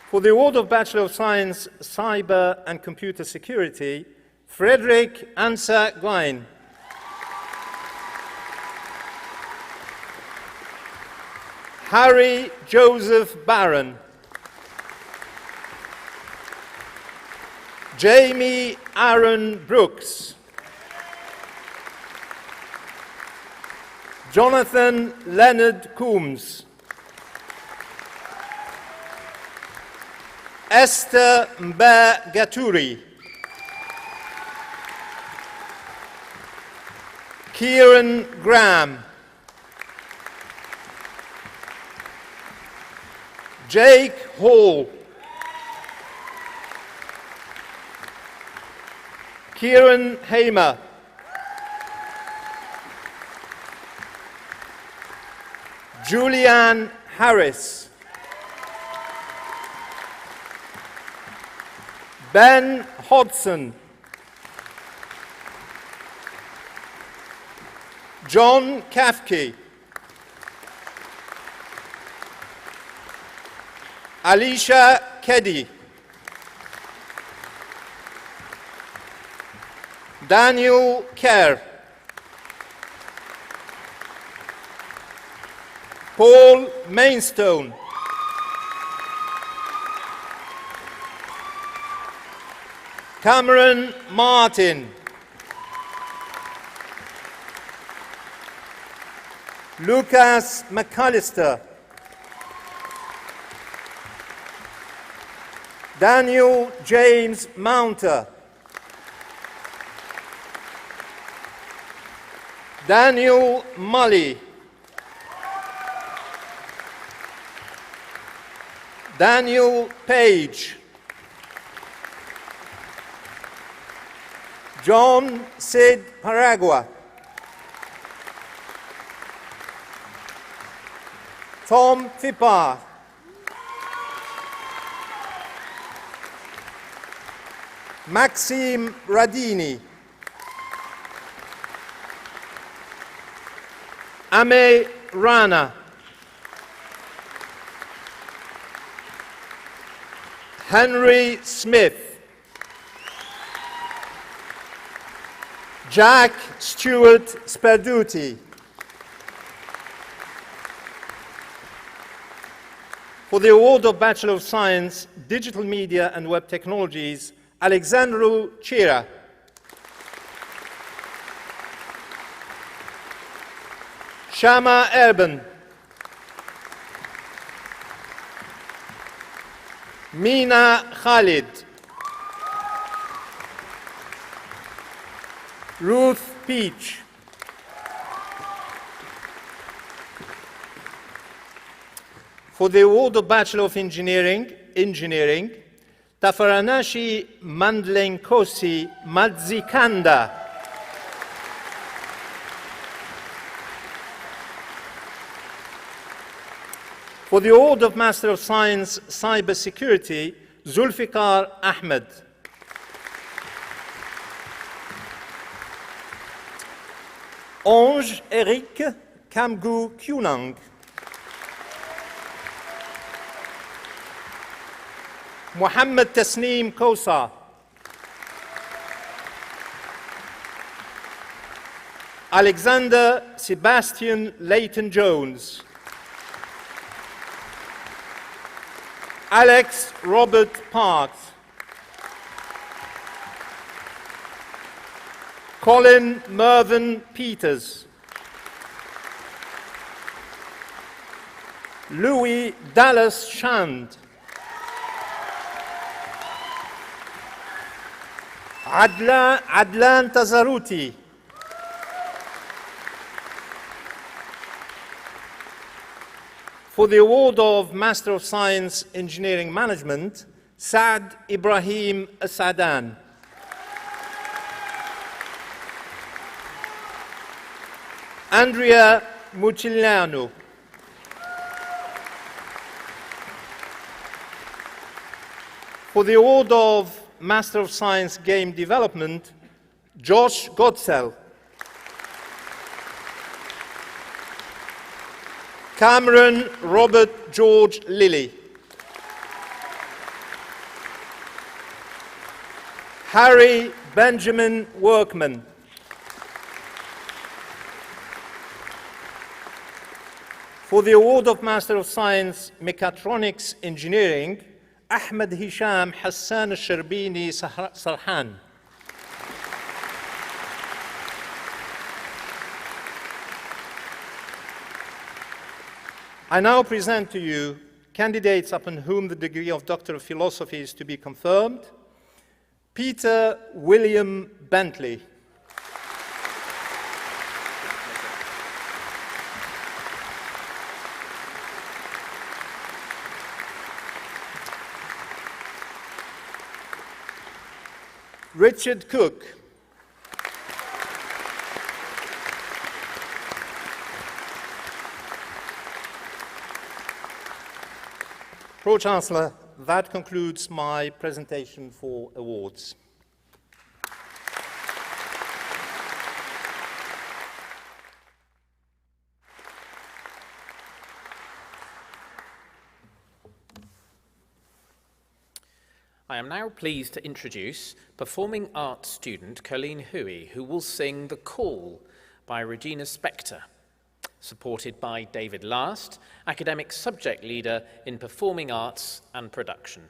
For the award of Bachelor of Science, Cyber and Computer Security, Frederick Ansa Glein. Harry Joseph Barron. Jamie Aaron Brooks. Jonathan Leonard Coombs. Esther Mba Gaturi. Kieran Graham. Jake Hall. Kieran Hamer. Julianne Harris. Ben Hodson. John Kafke. Alicia Keddy. Daniel Kerr. Paul Mainstone. Cameron Martin. Lucas McAllister. Daniel James Mounter. Daniel Mully. Daniel Page. John Sid Paragua. Tom Fippar. Maxime Radini. Ame Rana. Henry Smith. Jack Stewart Sperduti. For the award of Bachelor of Science, Digital Media and Web Technologies, Alexandru Chira. Shama Erben. Mina Khalid. Ruth Peach. For the award of Bachelor of Engineering, Tafaranashi Mandlenkosi Madzikanda. For the award of Master of Science, Cybersecurity, Zulfikar Ahmed. Ange Eric Kamgu Kunang. Mohammed Tasneem Kosa, Alexander Sebastian Leighton Jones, Alex Robert Parks, Colin Mervyn Peters, Louis Dallas Shand, Adlan Tazaruti, for the award of Master of Science Engineering Management, Saad Ibrahim Asadan. Andrea Muciliano. For the award of Master of Science Game Development, Josh Godsell. Cameron Robert George Lilly. Harry Benjamin Workman. For the award of Master of Science Mechatronics Engineering, Ahmed Hisham Hassan Sherbini Sarhan. I now present to you candidates upon whom the degree of Doctor of Philosophy is to be confirmed. Peter William Bentley. Richard Cook. Pro-Chancellor, that concludes my presentation for awards. I am now pleased to introduce performing arts student Colleen Huey, who will sing The Call by Regina Spektor, supported by David Last, academic subject leader in performing arts and production.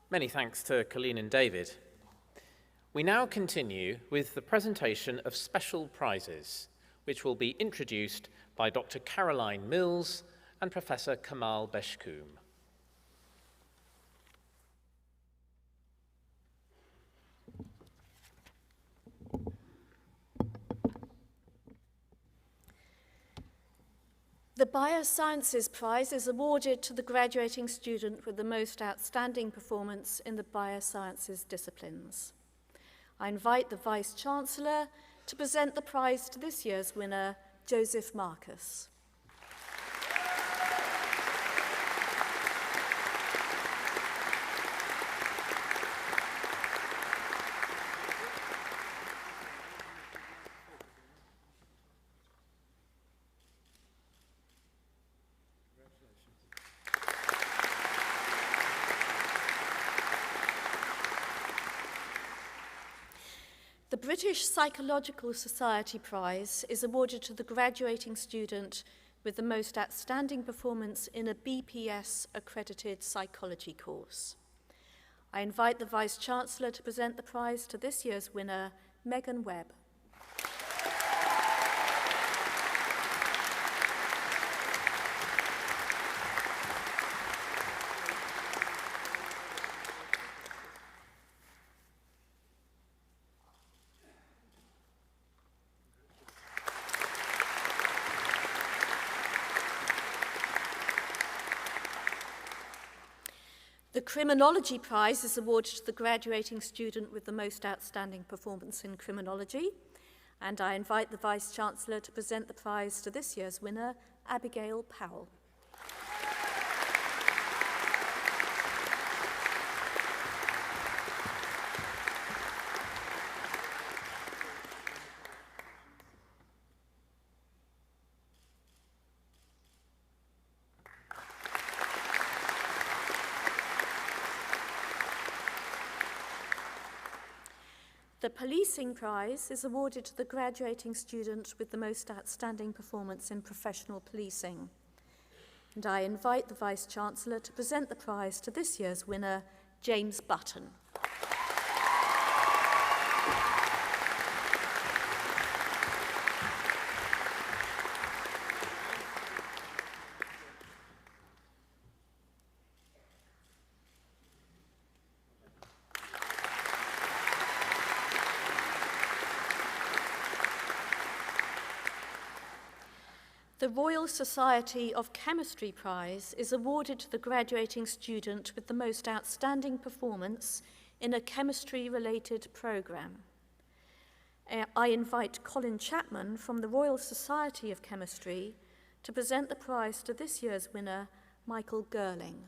Many thanks to Colleen and David. We now continue with the presentation of special prizes, which will be introduced by Dr. Caroline Mills and Professor Kamal Beshkoum. The Biosciences Prize is awarded to the graduating student with the most outstanding performance in the biosciences disciplines. I invite the Vice-Chancellor to present the prize to this year's winner, Joseph Marcus. The British Psychological Society Prize is awarded to the graduating student with the most outstanding performance in a BPS accredited psychology course. I invite the Vice-Chancellor to present the prize to this year's winner, Megan Webb. The Criminology Prize is awarded to the graduating student with the most outstanding performance in criminology, and I invite the Vice-Chancellor to present the prize to this year's winner, Abigail Powell. The Policing Prize is awarded to the graduating student with the most outstanding performance in professional policing. And I invite the Vice-Chancellor to present the prize to this year's winner, James Button. The Royal Society of Chemistry Prize is awarded to the graduating student with the most outstanding performance in a chemistry-related programme. I invite Colin Chapman from the Royal Society of Chemistry to present the prize to this year's winner, Michael Girling.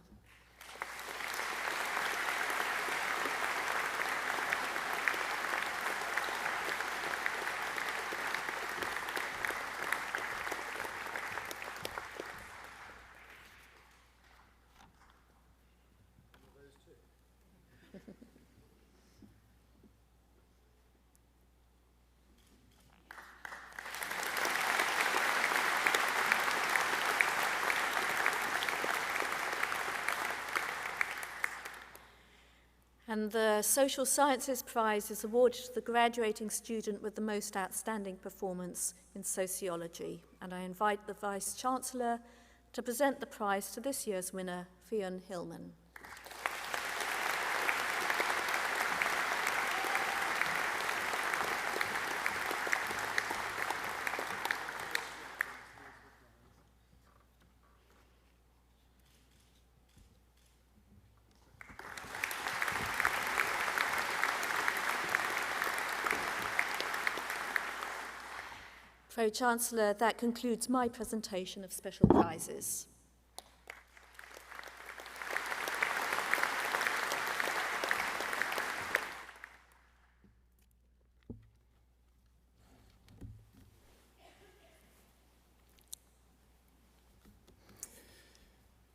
And the Social Sciences Prize is awarded to the graduating student with the most outstanding performance in sociology. And I invite the Vice-Chancellor to present the prize to this year's winner, Fionn Hillman. Pro-Chancellor, that concludes my presentation of special prizes.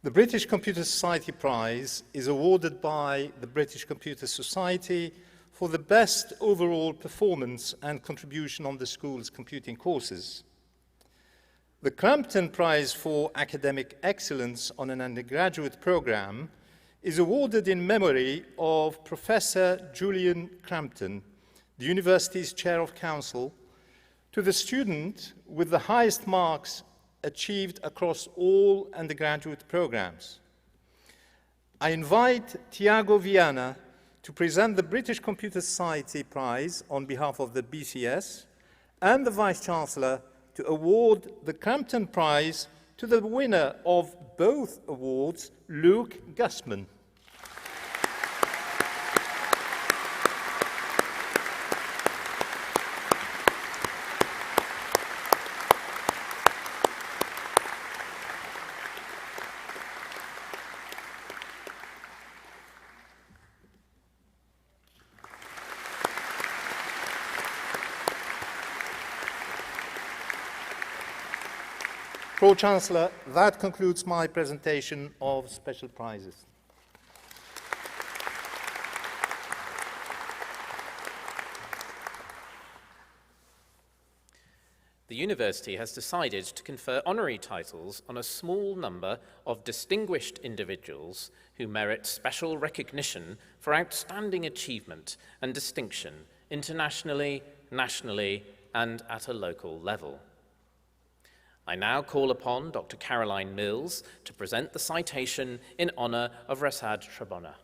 The British Computer Society Prize is awarded by the British Computer Society for the best overall performance and contribution on the school's computing courses. The Crampton Prize for Academic Excellence on an undergraduate program is awarded in memory of Professor Julian Crampton, the university's Chair of Council, to the student with the highest marks achieved across all undergraduate programs. I invite Tiago Viana to present the British Computer Society Prize on behalf of the BCS, and the Vice-Chancellor to award the Crampton Prize to the winner of both awards, Luke Gussman. Pro-Chancellor, that concludes my presentation of special prizes. The university has decided to confer honorary titles on a small number of distinguished individuals who merit special recognition for outstanding achievement and distinction internationally, nationally, and at a local level. I now call upon Dr. Caroline Mills to present the citation in honour of Rashad Trebona.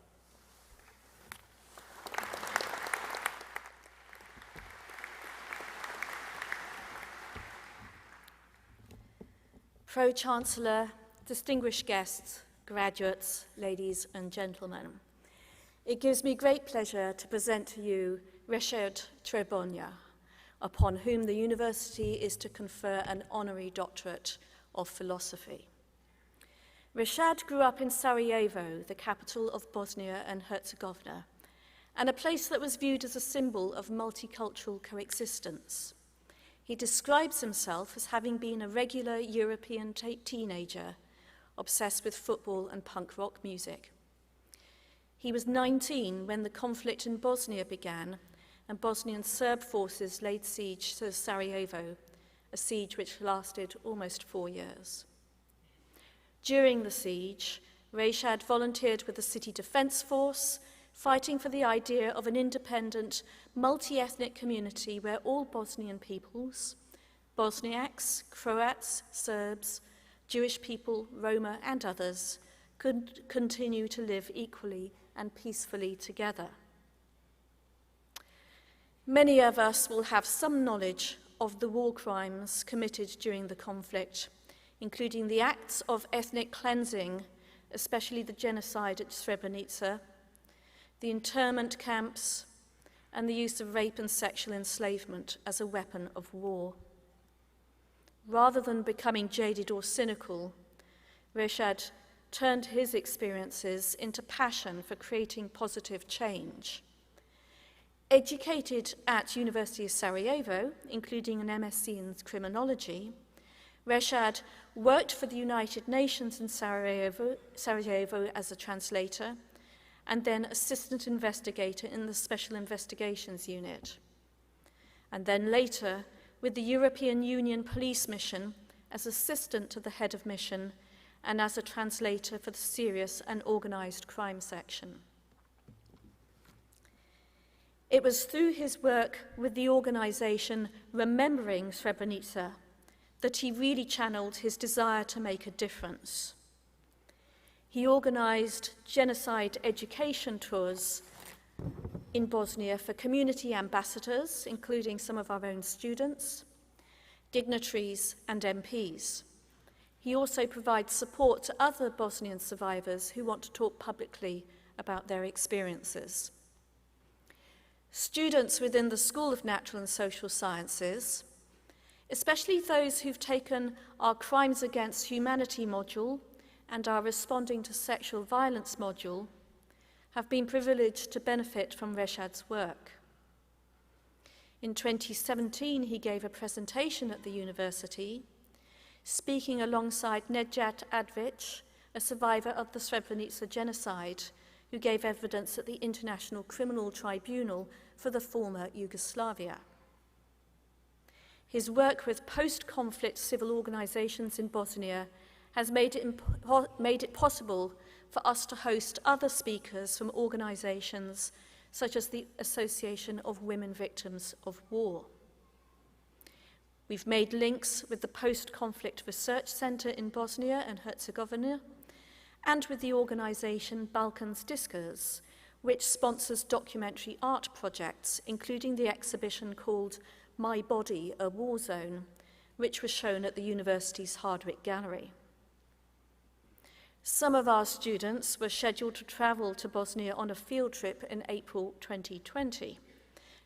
Pro-Chancellor, distinguished guests, graduates, ladies and gentlemen, it gives me great pleasure to present to you Rashad Trebona, upon whom the university is to confer an honorary doctorate of philosophy. Rashad grew up in Sarajevo, the capital of Bosnia and Herzegovina, and a place that was viewed as a symbol of multicultural coexistence. He describes himself as having been a regular European teenager, obsessed with football and punk rock music. He was 19 when the conflict in Bosnia began, and Bosnian Serb forces laid siege to Sarajevo, a siege which lasted almost 4 years. During the siege, Rashad volunteered with the city defence force, fighting for the idea of an independent, multi-ethnic community where all Bosnian peoples, Bosniaks, Croats, Serbs, Jewish people, Roma, and others, could continue to live equally and peacefully together. Many of us will have some knowledge of the war crimes committed during the conflict, including the acts of ethnic cleansing, especially the genocide at Srebrenica, the internment camps, and the use of rape and sexual enslavement as a weapon of war. Rather than becoming jaded or cynical, Rashad turned his experiences into passion for creating positive change. Educated at University of Sarajevo, including an MSc in criminology, Rashad worked for the United Nations in Sarajevo as a translator, and then assistant investigator in the Special Investigations Unit, and then later with the European Union Police Mission as assistant to the head of mission and as a translator for the Serious and Organised Crime section. It was through his work with the organisation Remembering Srebrenica that he really channeled his desire to make a difference. He organised genocide education tours in Bosnia for community ambassadors, including some of our own students, dignitaries and MPs. He also provides support to other Bosnian survivors who want to talk publicly about their experiences. Students within the School of Natural and Social Sciences, especially those who've taken our Crimes Against Humanity module and our Responding to Sexual Violence module, have been privileged to benefit from Rashad's work. In 2017, he gave a presentation at the university, speaking alongside Nedjat Advic, a survivor of the Srebrenica genocide, who gave evidence at the International Criminal Tribunal for the former Yugoslavia. His work with post-conflict civil organisations in Bosnia has made it possible for us to host other speakers from organisations such as the Association of Women Victims of War. We've made links with the Post-Conflict Research Centre in Bosnia and Herzegovina and with the organisation Balkans Discos, which sponsors documentary art projects, including the exhibition called My Body, a War Zone, which was shown at the university's Hardwick Gallery. Some of our students were scheduled to travel to Bosnia on a field trip in April 2020.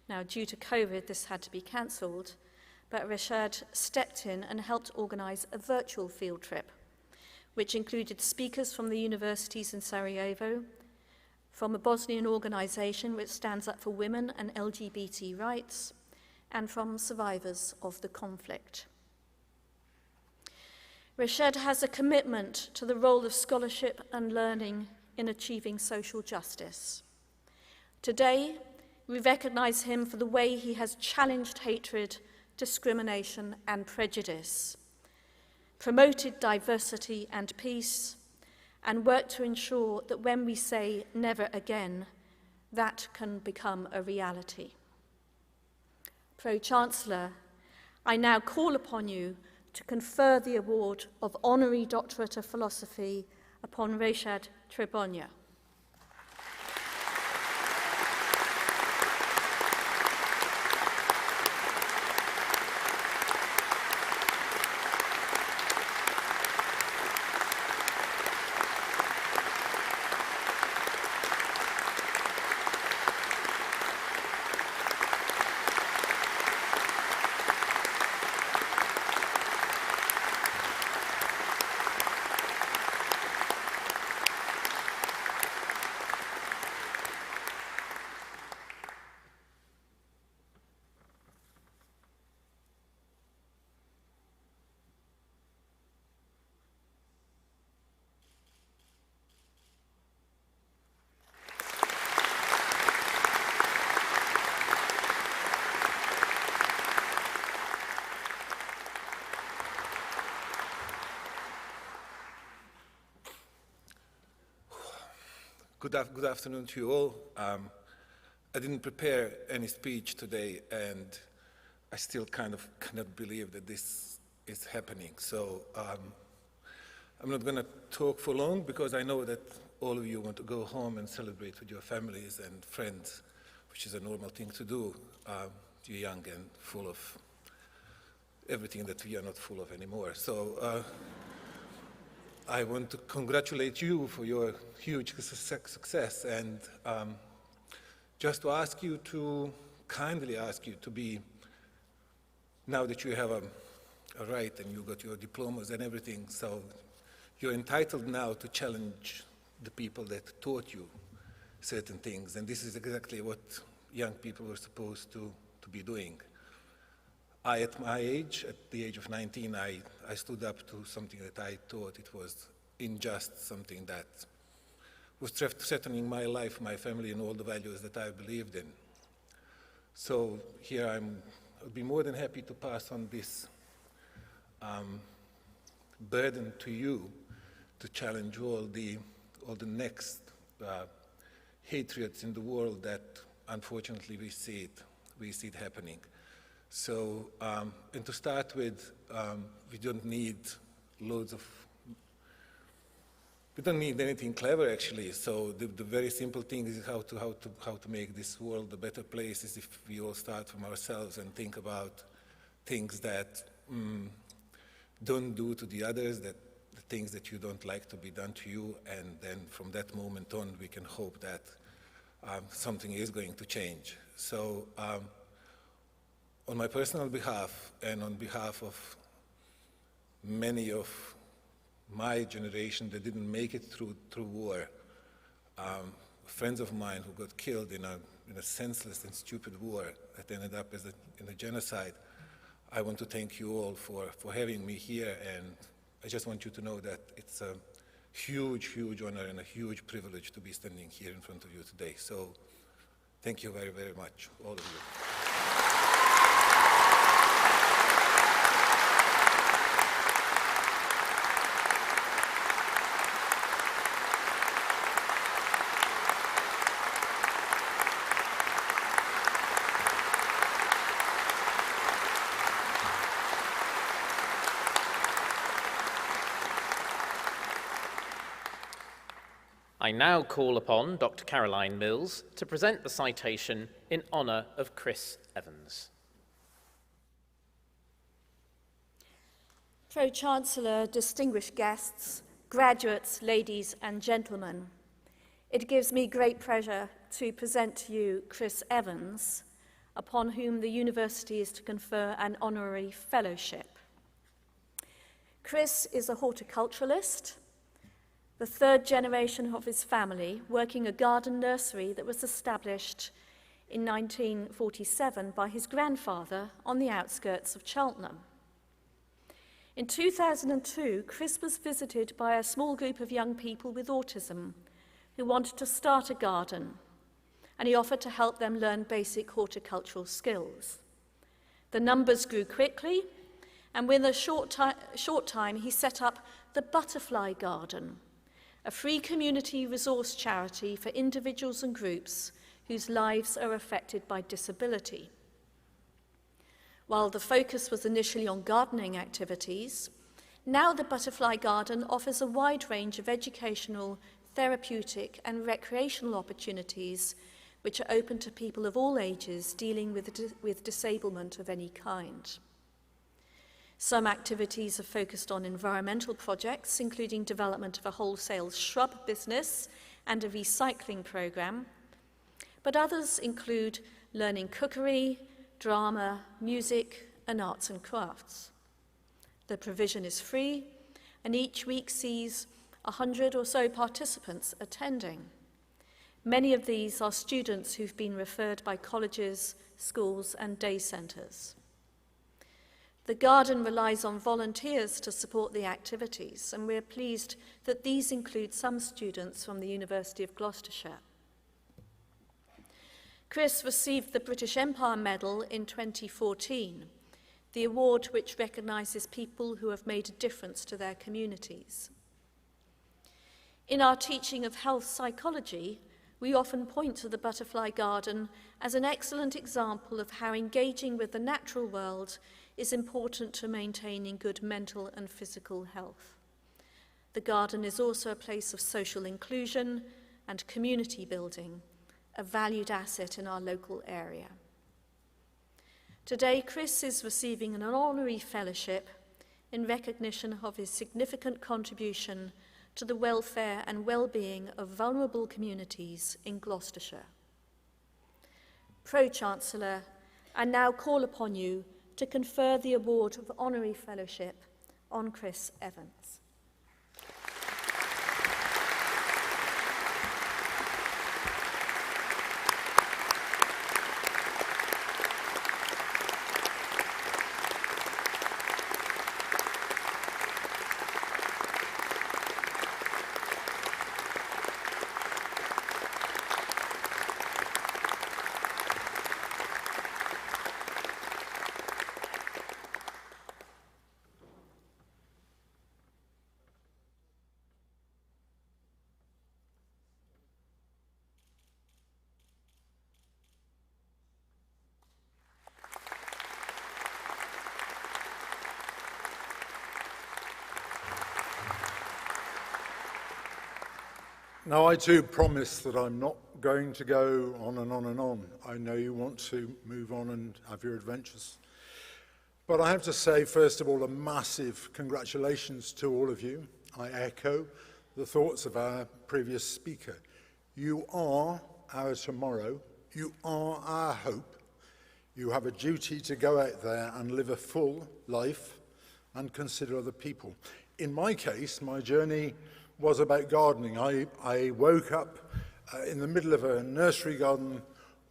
Now, due to COVID, this had to be cancelled, but Rashad stepped in and helped organise a virtual field trip, which included speakers from the universities in Sarajevo, from a Bosnian organisation which stands up for women and LGBT rights, and from survivors of the conflict. Rashad has a commitment to the role of scholarship and learning in achieving social justice. Today, we recognise him for the way he has challenged hatred, discrimination and prejudice, promoted diversity and peace, and worked to ensure that when we say never again, that can become a reality. Pro-Chancellor, I now call upon you to confer the award of Honorary Doctorate of Philosophy upon Rashad Trebonia. Good afternoon to you all. I didn't prepare any speech today, and I still kind of cannot believe that this is happening. So I'm not going to talk for long because I know that all of you want to go home and celebrate with your families and friends, which is a normal thing to do. You're young and full of everything that we are not full of anymore. So I want to congratulate you for your huge success and just to ask you to, kindly ask you to be, now that you have a right and you got your diplomas and everything, so you're entitled now to challenge the people that taught you certain things, and this is exactly what young people were supposed to be doing. At my age, at the age of 19, I stood up to something that I thought it was unjust, something that was threatening my life, my family, and all the values that I believed in. So here I'll be more than happy to pass on this burden to you to challenge all the next hatreds in the world that unfortunately we see it happening. So, and to start with, we don't need anything clever actually. So the very simple thing is how to make this world a better place is if we all start from ourselves and think about things that don't do to the others, the things that you don't like to be done to you, and then from that moment on we can hope that something is going to change. So. On my personal behalf and on behalf of many of my generation that didn't make it through war, friends of mine who got killed in a senseless and stupid war that ended up in a genocide, I want to thank you all for having me here, and I just want you to know that it's a huge, huge honor and a huge privilege to be standing here in front of you today. So thank you very, very much, all of you. I now call upon Dr. Caroline Mills to present the citation in honour of Chris Evans. Pro-Chancellor, distinguished guests, graduates, ladies and gentlemen, it gives me great pleasure to present to you Chris Evans, upon whom the university is to confer an honorary fellowship. Chris is a horticulturalist, the third generation of his family, working a garden nursery that was established in 1947 by his grandfather on the outskirts of Cheltenham. In 2002, Chris was visited by a small group of young people with autism who wanted to start a garden, and he offered to help them learn basic horticultural skills. The numbers grew quickly, and within a short time he set up the Butterfly Garden, a free community resource charity for individuals and groups whose lives are affected by disability. While the focus was initially on gardening activities, now the Butterfly Garden offers a wide range of educational, therapeutic and recreational opportunities which are open to people of all ages dealing with disablement of any kind. Some activities are focused on environmental projects, including development of a wholesale shrub business and a recycling program, but others include learning cookery, drama, music, and arts and crafts. The provision is free, and each week sees 100 or so participants attending. Many of these are students who've been referred by colleges, schools, and day centres. The garden relies on volunteers to support the activities, and we're pleased that these include some students from the University of Gloucestershire. Chris received the British Empire Medal in 2014, the award which recognises people who have made a difference to their communities. In our teaching of health psychology, we often point to the Butterfly Garden as an excellent example of how engaging with the natural world is important to maintaining good mental and physical health. The garden is also a place of social inclusion and community building, a valued asset in our local area. Today, Chris is receiving an honorary fellowship in recognition of his significant contribution to the welfare and well-being of vulnerable communities in Gloucestershire. Pro-Chancellor, I now call upon you to confer the award of honorary fellowship on Chris Evans. Now, I too promise that I'm not going to go on and on and on. I know you want to move on and have your adventures. But I have to say, first of all, a massive congratulations to all of you. I echo the thoughts of our previous speaker. You are our tomorrow. You are our hope. You have a duty to go out there and live a full life and consider other people. In my case, my journey was about gardening. I woke up in the middle of a nursery garden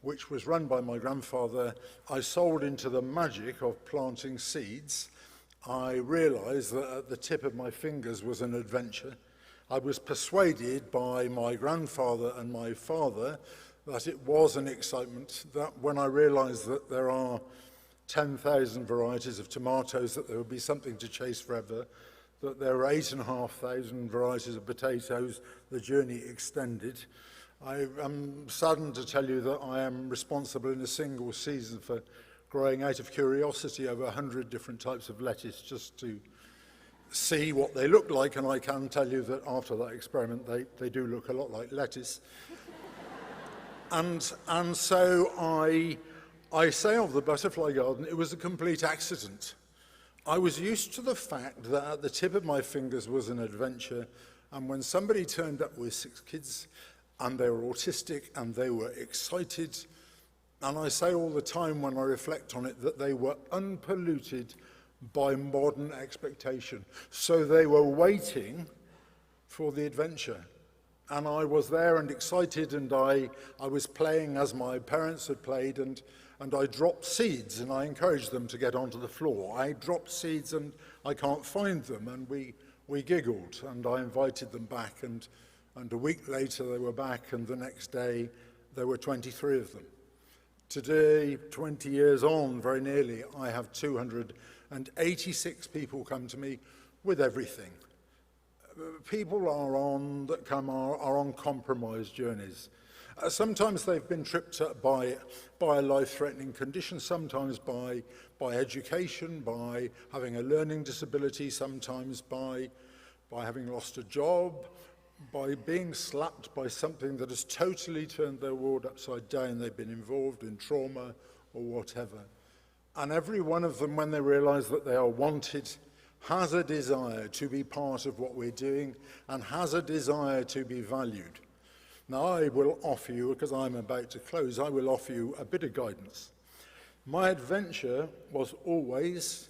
which was run by my grandfather. I sold into the magic of planting seeds. I realized that at the tip of my fingers was an adventure. I was persuaded by my grandfather and my father that it was an excitement, that when I realized that there are 10,000 varieties of tomatoes, that there would be something to chase forever, that there were 8,500 varieties of potatoes, the journey extended. I am saddened to tell you that I am responsible in a single season for growing out of curiosity over 100 different types of lettuce just to see what they look like, and I can tell you that after that experiment, they do look a lot like lettuce. and so I say of the butterfly garden, it was a complete accident. I was used to the fact that at the tip of my fingers was an adventure, and when somebody turned up with 6 kids, and they were autistic, and they were excited, and I say all the time when I reflect on it that they were unpolluted by modern expectation. So they were waiting for the adventure. And I was there and excited, and I was playing as my parents had played, and I dropped seeds, and I encouraged them to get onto the floor. I dropped seeds and I can't find them, and we giggled, and I invited them back, and a week later they were back, and the next day there were 23 of them. Today, 20 years on, very nearly, I have 286 people come to me with everything. People that come are on compromised journeys. Sometimes they've been tripped up by a life-threatening condition, sometimes by education, by having a learning disability, sometimes by having lost a job, by being slapped by something that has totally turned their world upside down. They've been involved in trauma or whatever. And every one of them, when they realize that they are wanted, has a desire to be part of what we're doing and has a desire to be valued. Now, I will offer you, because I'm about to close, I will offer you a bit of guidance. My adventure was always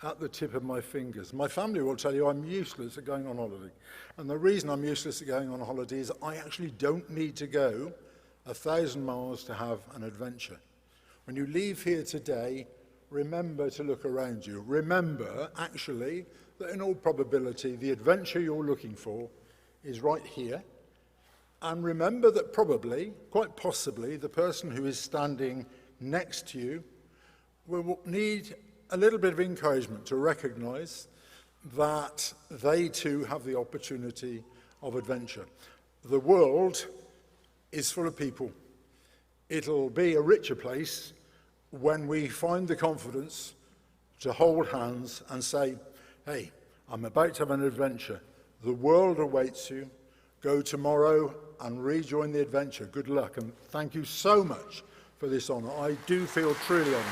at the tip of my fingers. My family will tell you I'm useless at going on holiday. And the reason I'm useless at going on holiday is I actually don't need to go 1,000 miles to have an adventure. When you leave here today, remember to look around you. Remember, actually, that in all probability, the adventure you're looking for is right here. And remember that probably, quite possibly, the person who is standing next to you will need a little bit of encouragement to recognize that they too have the opportunity of adventure. The world is full of people. It'll be a richer place when we find the confidence to hold hands and say, hey, I'm about to have an adventure. The world awaits you. Go tomorrow and rejoin the adventure. Good luck, and thank you so much for this honor. I do feel truly honored.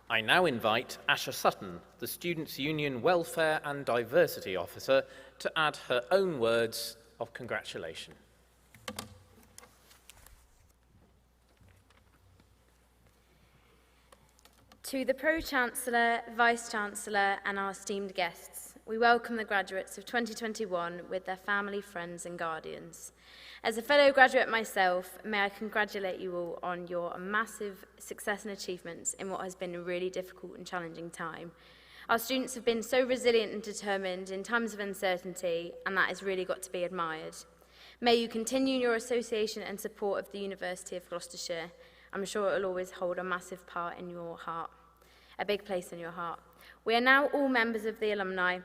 I now invite Asha Sutton, the Students' Union Welfare and Diversity Officer, to add her own words of congratulation. To the Pro-Chancellor, Vice-Chancellor and our esteemed guests, we welcome the graduates of 2021 with their family, friends and guardians. As a fellow graduate myself, may I congratulate you all on your massive success and achievements in what has been a really difficult and challenging time. Our students have been so resilient and determined in times of uncertainty, and that has really got to be admired. May you continue your association and support of the University of Gloucestershire. I'm sure it will always hold a massive part in your heart, a big place in your heart. We are now all members of the alumni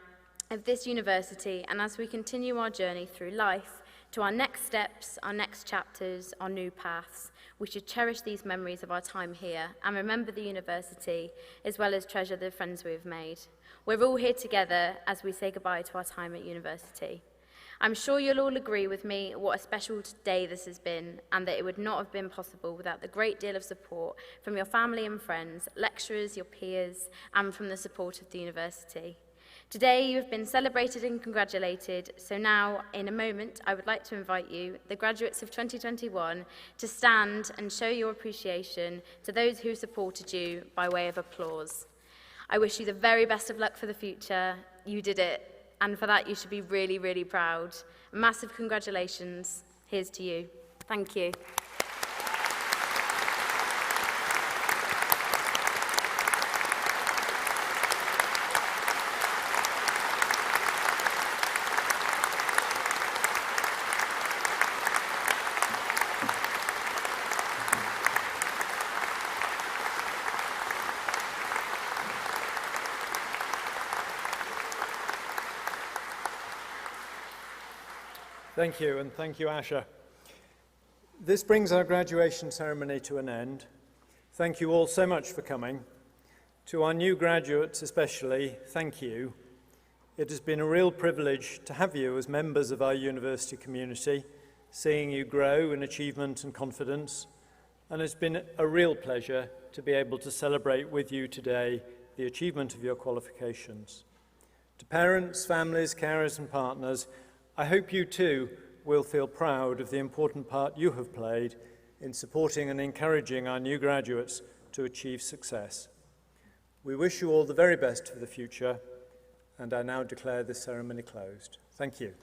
of this university, and as we continue our journey through life, to our next steps, our next chapters, our new paths, we should cherish these memories of our time here and remember the university, as well as treasure the friends we have made. We're all here together as we say goodbye to our time at university. I'm sure you'll all agree with me what a special day this has been, and that it would not have been possible without the great deal of support from your family and friends, lecturers, your peers, and from the support of the university. Today you have been celebrated and congratulated, so now, in a moment, I would like to invite you, the graduates of 2021, to stand and show your appreciation to those who supported you by way of applause. I wish you the very best of luck for the future. You did it, and for that you should be really, really proud. Massive congratulations. Here's to you. Thank you. Thank you, and thank you, Asha. This brings our graduation ceremony to an end. Thank you all so much for coming. To our new graduates especially, thank you. It has been a real privilege to have you as members of our university community, seeing you grow in achievement and confidence, and it's been a real pleasure to be able to celebrate with you today the achievement of your qualifications. To parents, families, carers and partners, I hope you too will feel proud of the important part you have played in supporting and encouraging our new graduates to achieve success. We wish you all the very best for the future, and I now declare this ceremony closed. Thank you.